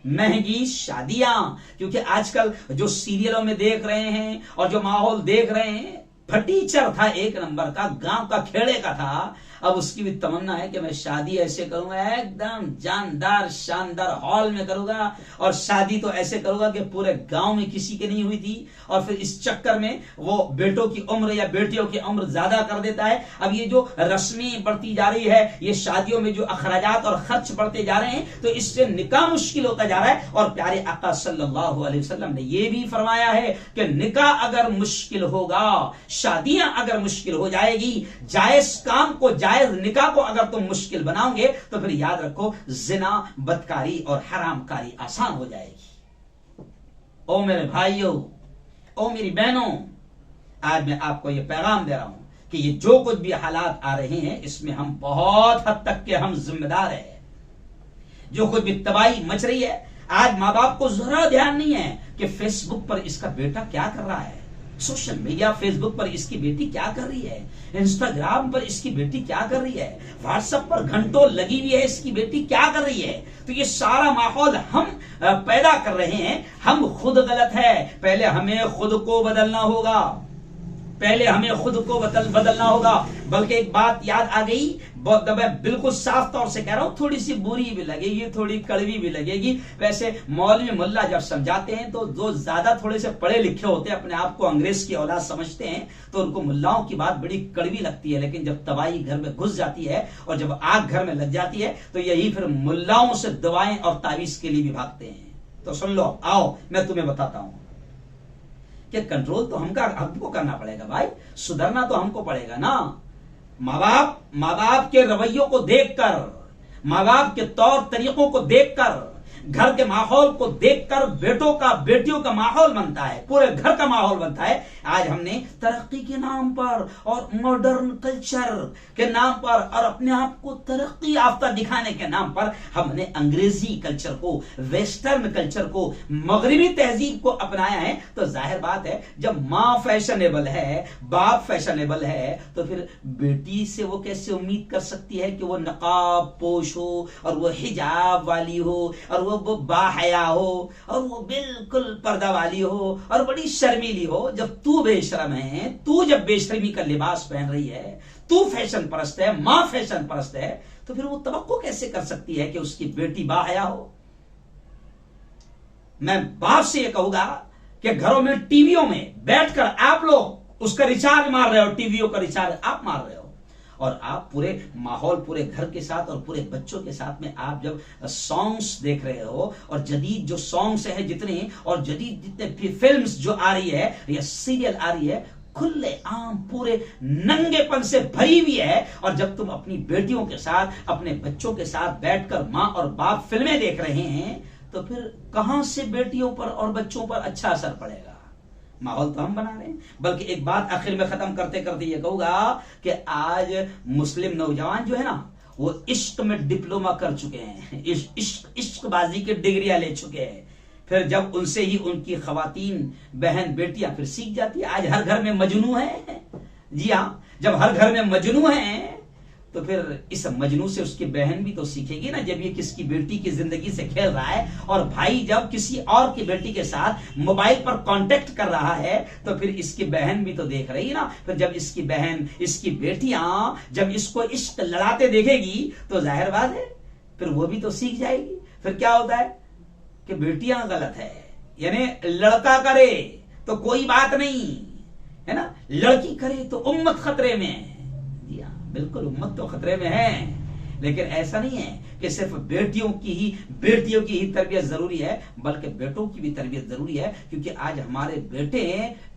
महंगी शादियां, क्योंकि आजकल जो सीरियलों में देख रहे हैं और जो माहौल देख रहे हैं, फटीचर था एक नंबर का, गांव का, खेड़े का था। अब उसकी भी तमन्ना है कि मैं शादी ऐसे करूंगा, एकदम जानदार शानदार हॉल में करूंगा, और शादी तो ऐसे करूंगा कि पूरे गांव में किसी की नहीं हुई थी। और फिर इस चक्कर में वो बेटों की उम्र या बेटियों की उम्र ज्यादा कर देता है। अब ये जो रस्में बढ़ती जा रही है, ये शादियों में जो अखराजात और खर्च बढ़ते जा रहे हैं, तो इससे निकाह मुश्किल होता जा रहा है। और प्यारे आका सल्लल्लाहु अलैहि वसल्लम ने ये भी फरमाया है कि निकाह अगर मुश्किल होगा, शादियां अगर मुश्किल हो जाएगी, जायज काम को, जायज निकाह को अगर तुम मुश्किल बनाओगे तो फिर याद रखो जिना, बदकारी और हरामकारी आसान हो जाएगी। ओ मेरे भाइयों, ओ मेरी बहनों, आज मैं आपको यह पैगाम दे रहा हूं कि ये जो कुछ भी हालात आ रहे हैं इसमें हम बहुत हद तक के हम जिम्मेदार हैं। जो कुछ भी तबाही मच रही है, आज माँ बाप को जरा ध्यान नहीं है कि फेसबुक पर इसका बेटा क्या कर रहा है, सोशल मीडिया फेसबुक पर इसकी बेटी क्या कर रही है, इंस्टाग्राम पर इसकी बेटी क्या कर रही है, व्हाट्सएप पर घंटों लगी हुई है, इसकी बेटी क्या कर रही है। तो ये सारा माहौल हम पैदा कर रहे हैं। हम खुद गलत है, पहले हमें खुद को बदलना होगा, पहले हमें खुद को बदलना होगा। बल्कि एक बात याद आ गई, मैं बिल्कुल साफ तौर से कह रहा हूं, थोड़ी सी बुरी भी लगेगी, थोड़ी कड़वी भी लगेगी। वैसे मौलवी मुल्ला जब समझाते हैं तो जो ज्यादा थोड़े से पढ़े लिखे होते हैं, अपने आप को अंग्रेज की औलाद समझते हैं, तो उनको मुल्लाओं की बात बड़ी कड़वी लगती है। लेकिन जब तबाही घर में घुस जाती है और जब आग घर में लग जाती है तो यही फिर मुल्लाओं से दवाएं और तावीज के लिए भी भागते हैं। तो सुन लो, आओ मैं तुम्हें बताता हूं कि कंट्रोल तो हमको करना पड़ेगा भाई, सुधरना तो हमको पड़ेगा ना। माँ बाप के रवैयों को देखकर, माँ बाप के तौर तरीकों को देखकर, घर के माहौल को देखकर बेटों का बेटियों का माहौल बनता है, पूरे घर का माहौल बनता है। आज हमने तरक्की के नाम पर और मॉडर्न कल्चर के नाम पर और अपने आप को तरक्की याफ्ता दिखाने के नाम पर हमने अंग्रेजी कल्चर को, वेस्टर्न कल्चर को, मगरबी तहजीब को अपनाया है। तो जाहिर बात है, जब माँ फैशनेबल है, बाप फैशनेबल है, तो फिर बेटी से वो कैसे उम्मीद कर सकती है कि वो नकाब पोश हो और वो हिजाब वाली हो और वो बाहया हो और वो बिल्कुल पर्दा वाली हो और बड़ी शर्मीली हो। जब तू बेशरम है, तू जब बेशर्मी का लिबास पहन रही है, तू फैशन परस्त है, मां फैशन परस्त है, तो फिर वो तवक्को कैसे कर सकती है कि उसकी बेटी बाहया हो। मैं बाप से ये कहूंगा कि घरों में टीवियों में बैठकर आप लोग उसका रिचार्ज मार रहे हो, टीवियों का रिचार्ज आप मार रहे हो, और आप पूरे माहौल, पूरे घर के साथ और पूरे बच्चों के साथ में आप जब सॉन्ग्स देख रहे हो, और जदीद जो सॉन्ग्स है जितने, और जदीद जितने फिल्म्स जो आ रही है या सीरियल आ रही है, खुले आम पूरे नंगेपन से भरी हुई है, और जब तुम अपनी बेटियों के साथ, अपने बच्चों के साथ बैठकर मां और बाप फिल्में देख रहे हैं, तो फिर कहां से बेटियों पर और बच्चों पर अच्छा असर पड़ेगा। माहौल तो हम बना रहे हैं। बल्कि एक बात आखिर में खत्म करते करते ये कहूंगा कि आज मुस्लिम नौजवान जो है ना, वो इश्क में डिप्लोमा कर चुके हैं, इश्कबाजी की डिग्रियां ले चुके हैं। फिर जब उनसे ही उनकी खवातीन, बहन, बेटियां फिर सीख जाती है। आज हर घर में मजनू है। जी हाँ, जब हर घर में मजनू है तो फिर इस मजनू से उसकी बहन भी तो सीखेगी ना। जब ये किसकी बेटी की जिंदगी से खेल रहा है, और भाई जब किसी और की बेटी के साथ मोबाइल पर कांटेक्ट कर रहा है, तो फिर इसकी बहन भी तो देख रही है ना। फिर जब इसकी बहन, इसकी बेटियां जब इसको इश्क लड़ाते देखेगी, तो जाहिर बात है फिर वो भी तो सीख जाएगी। फिर क्या होता है कि बेटियां गलत है, यानी लड़का करे तो कोई बात नहीं है ना, लड़की करे तो उम्मत खतरे में है। बिल्कुल उम्मत तो खतरे में है, लेकिन ऐसा नहीं है कि सिर्फ बेटियों की ही तरबियत जरूरी है, बल्कि बेटों की भी तरबियत जरूरी है। क्योंकि आज हमारे बेटे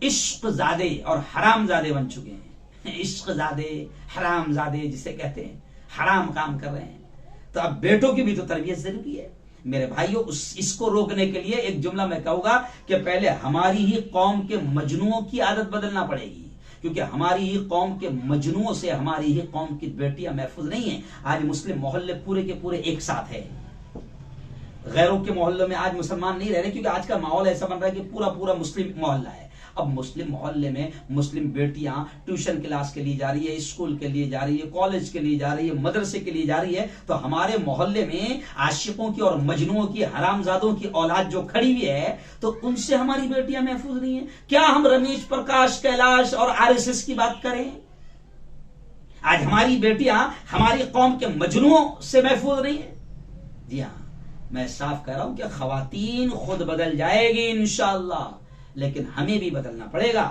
इश्कजादे और हरामजादे बन चुके हैं। इश्कजादे, हरामजादे जिसे कहते हैं, हराम काम कर रहे हैं। तो अब बेटों की भी तो तरबियत जरूरी है मेरे भाइयों। इसको रोकने के लिए एक जुमला मैं कहूंगा कि पहले हमारी ही कौम के मजनुओं की आदत बदलना पड़ेगी, क्योंकि हमारी ही कौम के मजनुओं से हमारी ही कौम की बेटियां महफूज नहीं है। आज मुस्लिम मोहल्ले पूरे के पूरे एक साथ है, गैरों के मोहल्लों में आज मुसलमान नहीं रह रहे, क्योंकि आज का माहौल ऐसा बन रहा है कि पूरा पूरा मुस्लिम मोहल्ला है। अब मुस्लिम मोहल्ले में मुस्लिम बेटियां ट्यूशन क्लास के लिए जा रही है, स्कूल के लिए जा रही है, कॉलेज के लिए जा रही है, मदरसे के लिए जा रही है, तो हमारे मोहल्ले में आशिकों की और मजनुओं की, हरामजादों की औलाद जो खड़ी हुई है, तो उनसे हमारी बेटियां महफूज नहीं है। क्या हम रमेश प्रकाश, कैलाश और आरएसएस की बात करें? आज हमारी बेटियां हमारी कौम के मजनुओं से महफूज नहीं है। जी हाँ, मैं साफ कह रहा हूं कि खवातीन खुद बदल जाएगी इंशाअल्लाह, लेकिन हमें भी बदलना पड़ेगा।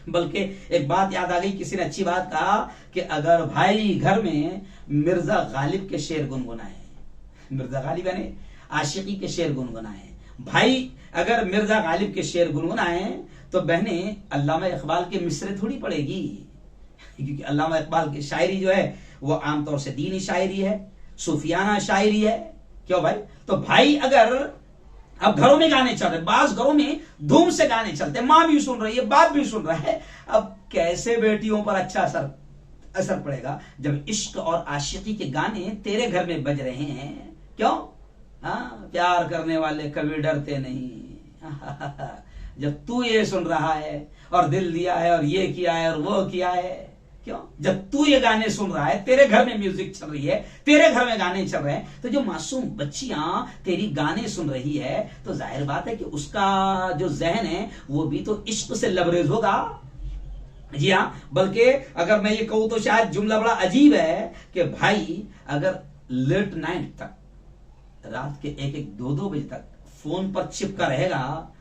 बल्कि एक बात याद आ गई, किसी ने अच्छी बात कहा कि अगर भाई घर में मिर्जा गालिब के शेर गुनगुनाए, मिर्जा गालिब यानी आशिकी के शेर गुनगुनाए, भाई अगर मिर्जा गालिब के शेर गुनगुनाए, तो बहनें अल्लामा इकबाल के मिसरे थोड़ी पड़ेगी। क्योंकि अल्लामा इकबाल की शायरी जो है वो आमतौर से दीनी शायरी है, सूफियाना शायरी है। क्यों भाई? तो भाई अगर अब घरों में गाने चल रहे, बास घरों में धूम से गाने चलते, मां भी सुन रही है, बाप भी सुन रहा है, अब कैसे बेटियों पर अच्छा असर पड़ेगा जब इश्क और आशिकी के गाने तेरे घर में बज रहे हैं? क्यों? हाँ, प्यार करने वाले कभी डरते नहीं। जब तू ये सुन रहा है और दिल दिया है और ये किया है और वो किया है, क्यों? जब तू ये गाने सुन रहा है, तेरे घर में म्यूजिक चल रही है, तेरे घर में गाने चल रहे हैं, तो जो मासूम बच्चियां तेरी गाने सुन रही है, तो जाहिर बात है कि उसका जो जहन है वो भी तो इश्क से लबरेज होगा। जी हाँ, बल्कि अगर मैं ये कहूं तो शायद जुमला बड़ा अजीब है कि भाई अगर लेट नाइट तक, रात के 1-1, 2-2 बजे तक फोन पर चिपका रहेगा,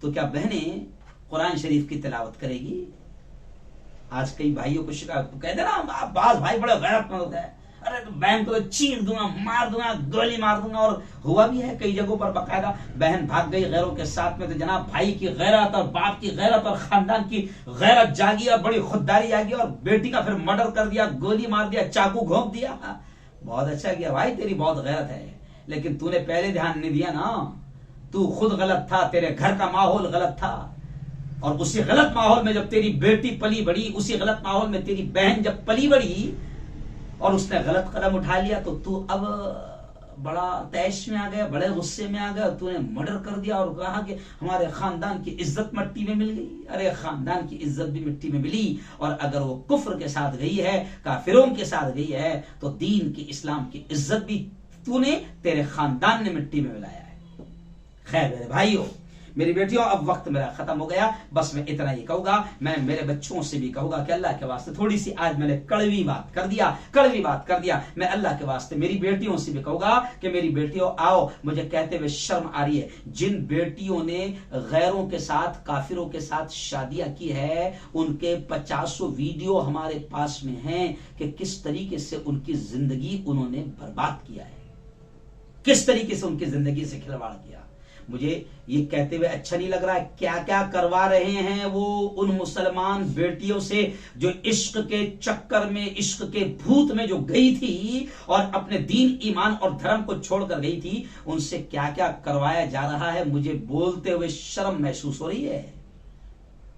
तो क्या बहनें कुरान शरीफ की तिलावत करेगी? आज कई भाइयों को शिकायत कहते ना, बास भाई बड़े गैरतमंद होते हैं, अरे तो बहन को तो चीर दूंगा, मार दूंगा, गोली मार दूंगा। और हुआ भी है कई जगहों पर बकायदा, बहन भाग गई गैरों के साथ में तो जनाब भाई की गैरत और बाप की गैरत और खानदान की गैरत जागी और बड़ी खुददारी जागी और बेटी का फिर मर्डर कर दिया, गोली मार दिया, चाकू घोंप दिया। बहुत अच्छा किया भाई, तेरी बहुत गैरत है, लेकिन तूने पहले ध्यान नहीं दिया ना। तू खुद गलत था, तेरे घर का माहौल गलत था, और उसी गलत माहौल में जब तेरी बेटी पली बड़ी, उसी गलत माहौल में तेरी बहन जब पली बड़ी और उसने गलत कदम उठा लिया, तो तू अब बड़ा तैश में आ गया, बड़े गुस्से में आ गया, तूने मर्डर कर दिया और कहा कि हमारे खानदान की इज्जत मिट्टी में मिल गई। अरे खानदान की इज्जत भी मिट्टी में मिली, और अगर वो कुफ्र के साथ गई है, काफिरों के साथ गई है, तो दीन की, इस्लाम की इज्जत भी तूने, तेरे खानदान ने मिट्टी में मिलाया है। खैर मेरे भाइयों, मेरी बेटियों, अब वक्त मेरा खत्म हो गया, बस मैं इतना ही कहूंगा। मैं मेरे बच्चों से भी कहूंगा कि अल्लाह के वास्ते, थोड़ी सी आज मैंने कड़वी बात कर दिया, मैं अल्लाह के वास्ते मेरी बेटियों से भी कहूंगा कि मेरी बेटियों आओ, मुझे कहते हुए शर्म आ रही है, जिन बेटियों ने गैरों के साथ, काफिरों के साथ शादियां की है, उनके 50 वीडियो हमारे पास में हैं कि किस तरीके से उनकी जिंदगी उन्होंने बर्बाद किया है, किस तरीके से उनकी जिंदगी से खिलवाड़ किया। मुझे ये कहते हुए अच्छा नहीं लग रहा है क्या क्या करवा रहे हैं वो उन मुसलमान बेटियों से जो इश्क के चक्कर में, इश्क के भूत में जो गई थी और अपने दीन, ईमान और धर्म को छोड़कर गई थी, उनसे क्या क्या करवाया जा रहा है। मुझे बोलते हुए शर्म महसूस हो रही है।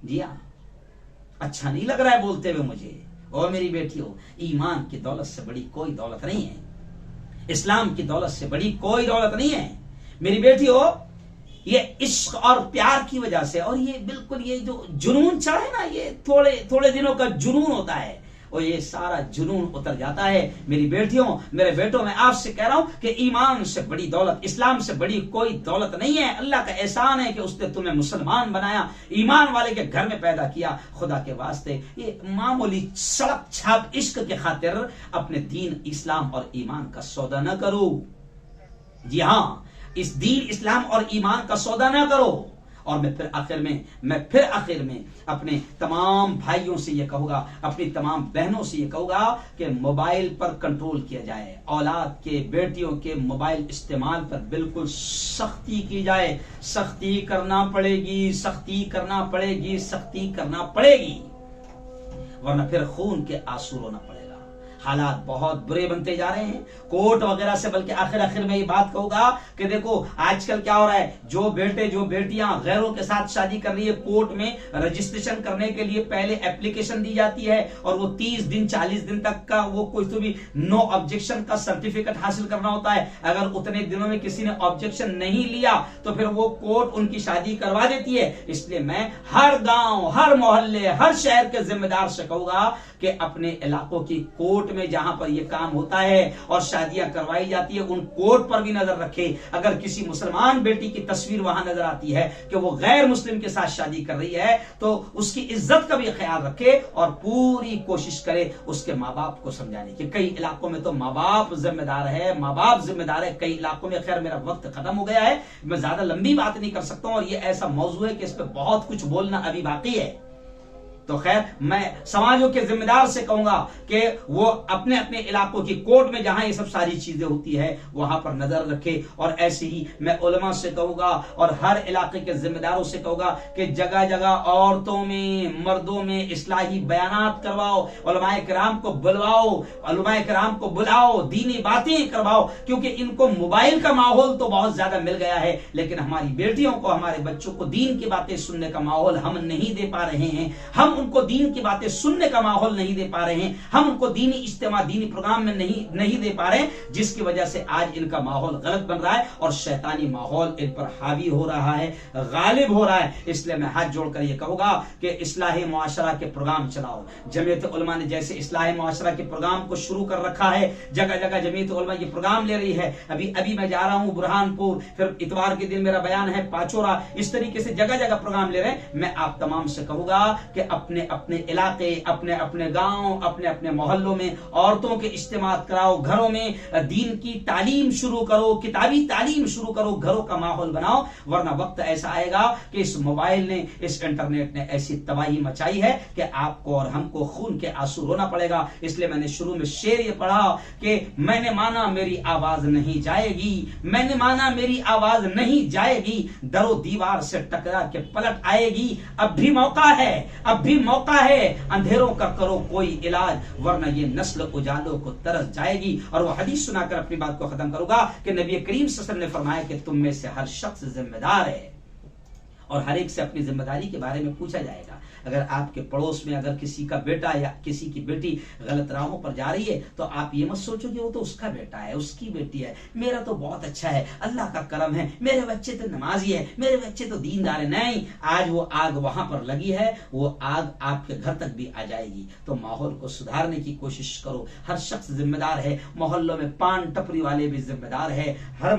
जी हाँ, अच्छा नहीं लग रहा है बोलते हुए मुझे। और मेरी बेटियों, ईमान की दौलत से बड़ी कोई दौलत नहीं है, इस्लाम की दौलत से बड़ी कोई दौलत नहीं है मेरी बेटियों। ये इश्क और प्यार की वजह से, और ये बिल्कुल ये जो जुनून चढ़े ना, ये थोड़े थोड़े दिनों का जुनून होता है, और ये सारा जुनून उतर जाता है। मेरी बेटियों, मेरे बेटों, मैं आपसे कह रहा हूं कि ईमान से बड़ी दौलत, इस्लाम से बड़ी कोई दौलत नहीं है। अल्लाह का एहसान है कि उसने तुम्हें मुसलमान बनाया, ईमान वाले के घर में पैदा किया। खुदा के वास्ते ये मामूली सड़क छाप इश्क के खातिर अपने दीन, इस्लाम और ईमान का सौदा न करो। जी हाँ, इस दीन, इस्लाम और ईमान का सौदा ना करो। और मैं फिर आखिर में अपने तमाम भाइयों से ये कहूंगा, अपनी तमाम बहनों से ये कहूंगा कि मोबाइल पर कंट्रोल किया जाए। औलाद के, बेटियों के मोबाइल इस्तेमाल पर बिल्कुल सख्ती की जाए। सख्ती करना पड़ेगी, सख्ती करना पड़ेगी, सख्ती करना पड़ेगी, वरना फिर खून के आंसू रोना पड़ेगा। हालात बहुत बुरे बनते जा रहे हैं कोर्ट वगैरह से। बल्कि आखिर में ये बात कहूंगा कि देखो आजकल क्या हो रहा है, जो बेटे, जो बेटियां गैरों के साथ शादी कर रही है, कोर्ट में रजिस्ट्रेशन करने के लिए पहले एप्लीकेशन दी जाती है, और वो 30 दिन 40 दिन तक का वो कोई तो भी नो ऑब्जेक्शन का सर्टिफिकेट हासिल करना होता है। अगर उतने दिनों में किसी ने ऑब्जेक्शन नहीं लिया तो फिर वो कोर्ट उनकी शादी करवा देती है। इसलिए मैं हर गांव, हर मोहल्ले, हर शहर के जिम्मेदार से कहूंगा कि अपने इलाकों की कोर्ट में जहां पर यह काम होता है और शादियां करवाई जाती है, उन कोर्ट पर भी नजर रखे। अगर किसी मुसलमान बेटी की तस्वीर वहां नजर आती है कि वो गैर मुस्लिम के साथ शादी कर रही है, तो उसकी इज्जत का भी ख्याल रखे और पूरी कोशिश करे उसके माँ बाप को समझाने की। कई इलाकों में तो माँ बाप जिम्मेदार है, कई इलाकों में। खैर मेरा वक्त खत्म हो गया है, मैं ज्यादा लंबी बात नहीं कर सकता हूं, और ये ऐसा मौजू है कि इस पर बहुत कुछ बोलना अभी बाकी है। तो खैर मैं समाजों के जिम्मेदार से कहूंगा कि वो अपने अपने इलाकों की कोर्ट में जहां ये सब सारी चीजें होती है वहां पर नजर रखे। और ऐसे ही मैं उलमा से कहूंगा और हर इलाके के जिम्मेदारों से कहूंगा कि जगह जगह औरतों में, मर्दों में इस्लाही बयानात करवाओ, उलमाए किराम को बुलवाओ, उलमाए किराम को बुलाओ, दीनी बातें करवाओ, क्योंकि इनको मोबाइल का माहौल तो बहुत ज्यादा मिल गया है, लेकिन हमारी बेटियों को, हमारे बच्चों को दीन की बातें सुनने का माहौल हम नहीं दे पा रहे हैं। हम उनको दीन की बातें सुनने का माहौल नहीं दे पा रहे हैं, हम उनको दीनी इज्तिमा, दीनी प्रोग्राम में नहीं दे पा रहे हैं, जिसकी वजह से आज इनका माहौल गलत बन रहा है और शैतानी माहौल इन पर हावी हो रहा है, गालिब हो रहा है। इसलिए मैं हाथ जोड़कर यह कहूंगा कि इस्लाही मुआशरा के प्रोग्राम चलाओ। जमीयत उलमा ने जैसे इस्लाही मुआशरा के प्रोग्राम को शुरू कर रखा है, जगह जगह जमीयत उलमा ये प्रोग्राम ले रही है। अभी मैं जा रहा हूं बुरहानपुर, फिर इतवार के दिन मेरा बयान है पाचोरा, इस तरीके से जगह जगह प्रोग्राम ले रहे हैं। मैं आप तमाम से कहूंगा कि अपने अपने इलाके, अपने अपने गांव, अपने अपने मोहल्लों में औरतों के इज्तिमा कराओ, घरों में दीन की तालीम शुरू करो, किताबी तालीम शुरू करो, घरों का माहौल बनाओ, वरना वक्त ऐसा आएगा कि इस मोबाइल ने, इस इंटरनेट ने ऐसी तबाही मचाई है कि आपको और हमको खून के आंसू रोना पड़ेगा। इसलिए मैंने शुरू में शेर ये पढ़ा कि मैंने माना मेरी आवाज नहीं जाएगी, मैंने माना मेरी आवाज नहीं जाएगी, दरो दीवार से टकरा के पलट आएगी। अब भी मौका है, अब भी मौका है, अंधेरों का करो कोई इलाज, वरना ये नस्ल उजालों को तरस जाएगी। और वो हदीस सुनाकर अपनी बात को खत्म करूंगा कि नबी करीम सल्लल्लाहु अलैहि वसल्लम ने फरमाया कि तुम में से हर शख्स जिम्मेदार है और हर एक से अपनी जिम्मेदारी के बारे में पूछा जाएगा। अगर आपके पड़ोस में अगर किसी का बेटा या किसी की बेटी गलत राहों पर जा रही है तो आप ये मत सोचो कि वो तो उसका बेटा है, उसकी बेटी है, मेरा तो बहुत अच्छा है, अल्लाह का करम है, मेरे बच्चे तो नमाजी है, मेरे बच्चे तो दीनदार है। नहीं, आज वो आग वहां पर लगी है, वो आग आपके घर तक भी आ जाएगी। तो माहौल को सुधारने की कोशिश करो, हर शख्स जिम्मेदार है। मोहल्लों में पान टपरी वाले भी जिम्मेदार है, हर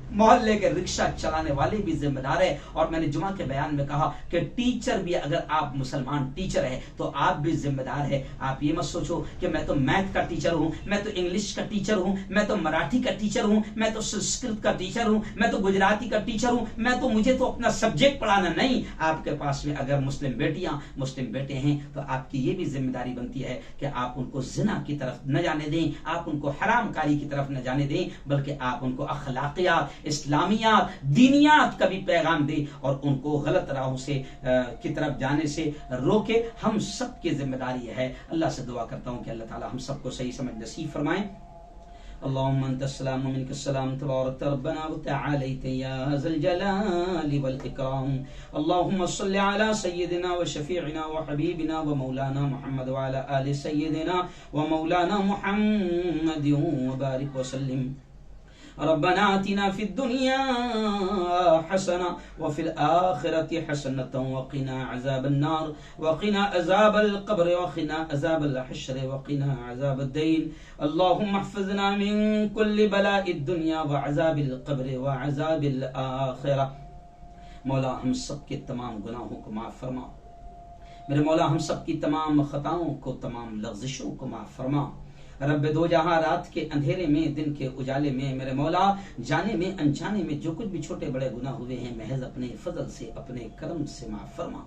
मोहल्ले के रिक्शा चलाने वाले भी जिम्मेदार है। और मैंने जुमा के बयान में कहा कि टीचर भी, अगर आप मुसलमान टीचर है तो आप भी जिम्मेदार है। आप ये मत सोचो कि मैं तो मैथ का टीचर हूं, मैं तो इंग्लिश का टीचर हूं, मैं तो मराठी का टीचर हूं, मैं तो संस्कृत का टीचर हूं, मैं तो गुजराती का टीचर हूं, मैं तो मुझे तो अपना सब्जेक्ट पढ़ाना। नहीं, आपके पास में अगर मुस्लिम बेटियां, मुस्लिम बेटे हैं तो आपकी ये भी जिम्मेदारी बनती है कि आप उनको जिना की तरफ न जाने दें, आप उनको हरामकारी की तरफ न जाने दें, बल्कि आप उनको अखलाकियात, इस्लामियात, दीनियात का भी पैगाम दे और उनको गलत राहों से की तरफ जाने से रोके। हम सब की जिम्मेदारी है। अल्लाह से दुआ करता हूं कि अल्लाह ताला हम सबको सही समझ नसीब फरमाए। अल्लाहुम्मा अंतस्सलाम व मिनकस्सलाम तबारक रब्बना व तआलैत या ज़ल जलाली वल इकराम। अल्लाहुम्मा सल्लि अला सय्यिदिना व शफीइना व हबीबिना व मौलाना मुहम्मद व अला आलि सय्यिदिना व मौलाना मुहम्मद व बारिक व सल्लिम। रब्बना आतिना फिद दुनिया हसना व फिल आखिरति हसनतन व क़िना अज़ाबन नार व क़िना अज़ाबल क़ब्र व क़िना अज़ाबल हश्र व क़िना अज़ाबद दीन। अल्लाहुम्मा हफ़िज़ना मिन कुल्लि बलाइद दुनिया व अज़ाबिल क़ब्र व अज़ाबिल आखिरह। मौला हम सब के तमाम गुनाहों को माफ़ फरमा। मेरे मौला हम सब की तमाम खताओं को, तमाम लग़्ज़िशों को माफ़ फरमा। रब दो जहां, रात के अंधेरे में, दिन के उजाले में, मेरे मौला जाने में अनजाने में जो कुछ भी छोटे बड़े गुनाह हुए हैं, महज अपने फजल से, अपने करम से माफ फरमा।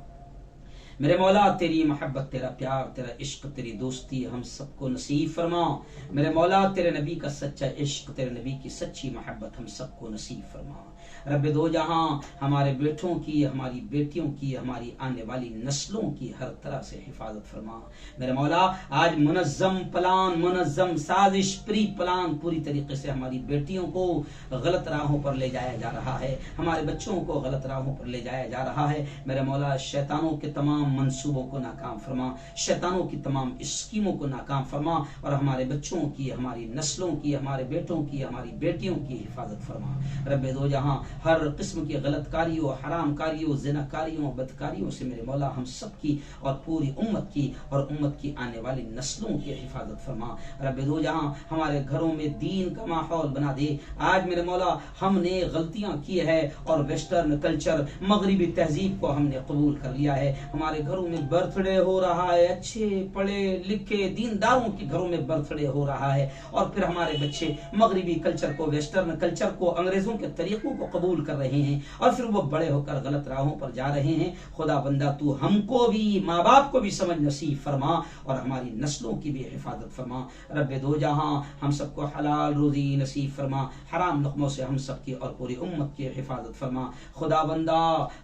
मेरे मौला तेरी मोहब्बत, तेरा प्यार, तेरा इश्क, तेरी दोस्ती हम सबको नसीब फरमा। मेरे मौला तेरे नबी का सच्चा इश्क, तेरे नबी की सच्ची मोहब्बत हम सबको नसीब फरमा। रब दो जहां हमारे बेटों की, हमारी बेटियों की, हमारी आने वाली नस्लों की हर तरह से हिफाजत फरमा। मेरे मौला आज मुनज़्ज़म प्लान, मुनज़्ज़म साजिश, प्री प्लान पूरी तरीके से हमारी बेटियों को गलत राहों पर ले जाया जा रहा है, हमारे बच्चों को गलत राहों पर ले जाया जा रहा है। मेरे मौला शैतानों के तमाम मंसूबों को नाकाम फरमा, शैतानों की तमाम स्कीमों को नाकाम फरमा और हमारे बच्चों की, हमारी नस्लों की, हमारे बेटों की, हमारी बेटियों की हिफाजत फरमा। रब दो जहां हर किस्म की गलतकारियों, हरामकारियों, जिनाकारियों, बदकारियों से मेरे मौला हम सब की और पूरी उम्मत की और उम्मत की आने वाली नस्लों की हिफाजत फरमा। रब दो जहां हमारे घरों में दीन का माहौल बना दे। आज मेरे मौला हमने गलतियां की है और वेस्टर्न कल्चर, मगरिबी तहजीब को हमने कबूल कर लिया है। हमारे घरों में बर्थडे हो रहा है, अच्छे पढ़े लिखे दीनदारों के घरों में बर्थडे हो रहा है और फिर हमारे बच्चे मगरिबी कल्चर को, वेस्टर्न कल्चर को, अंग्रेजों के तरीकों को कबूल कर रहे हैं और फिर वो बड़े होकर गलत राहों पर जा रहे हैं। खुदा बंदा तू हमको भी, माँ बाप को भी समझ नसीब फरमा और हमारी नस्लों की भी हिफाजत फरमा। रब दो जहां हम सबको हलाल रोजी नसीब फरमा, हराम लुक़्मों से हम सबकी और पूरी उम्मत की हिफाजत फरमा। खुदा बंदा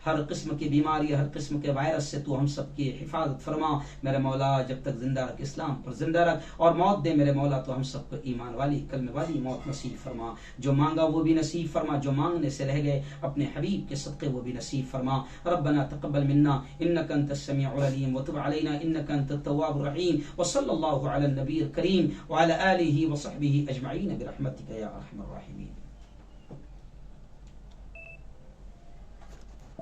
हर किस्म की बीमारी, हर किस्म के वायरस से तू हम सबकी हिफाजत फरमा। मेरे मौला जब तक जिंदा रख, इस्लाम पर जिंदा रख और मौत दे मेरे मौला तो हम सबको ईमान वाली, कलमे वाली मौत नसीब फरमा। जो मांगा वो भी नसीब फरमा, जो मांगने से रह गए अपने हबीब के सदक़े वो भी नसीब फरमा। रब्बना तक़ब्बल मिन्ना इन्नका अंतस समीउल अलीम व तुब अलैना इन्नका अंतत तव्वाबुर रहीम व सल्लल्लाहु अला नबील करीम व अला आलिहि व सहबिहि अजमईन बिरहमतिका या अरहमर राहिमीन।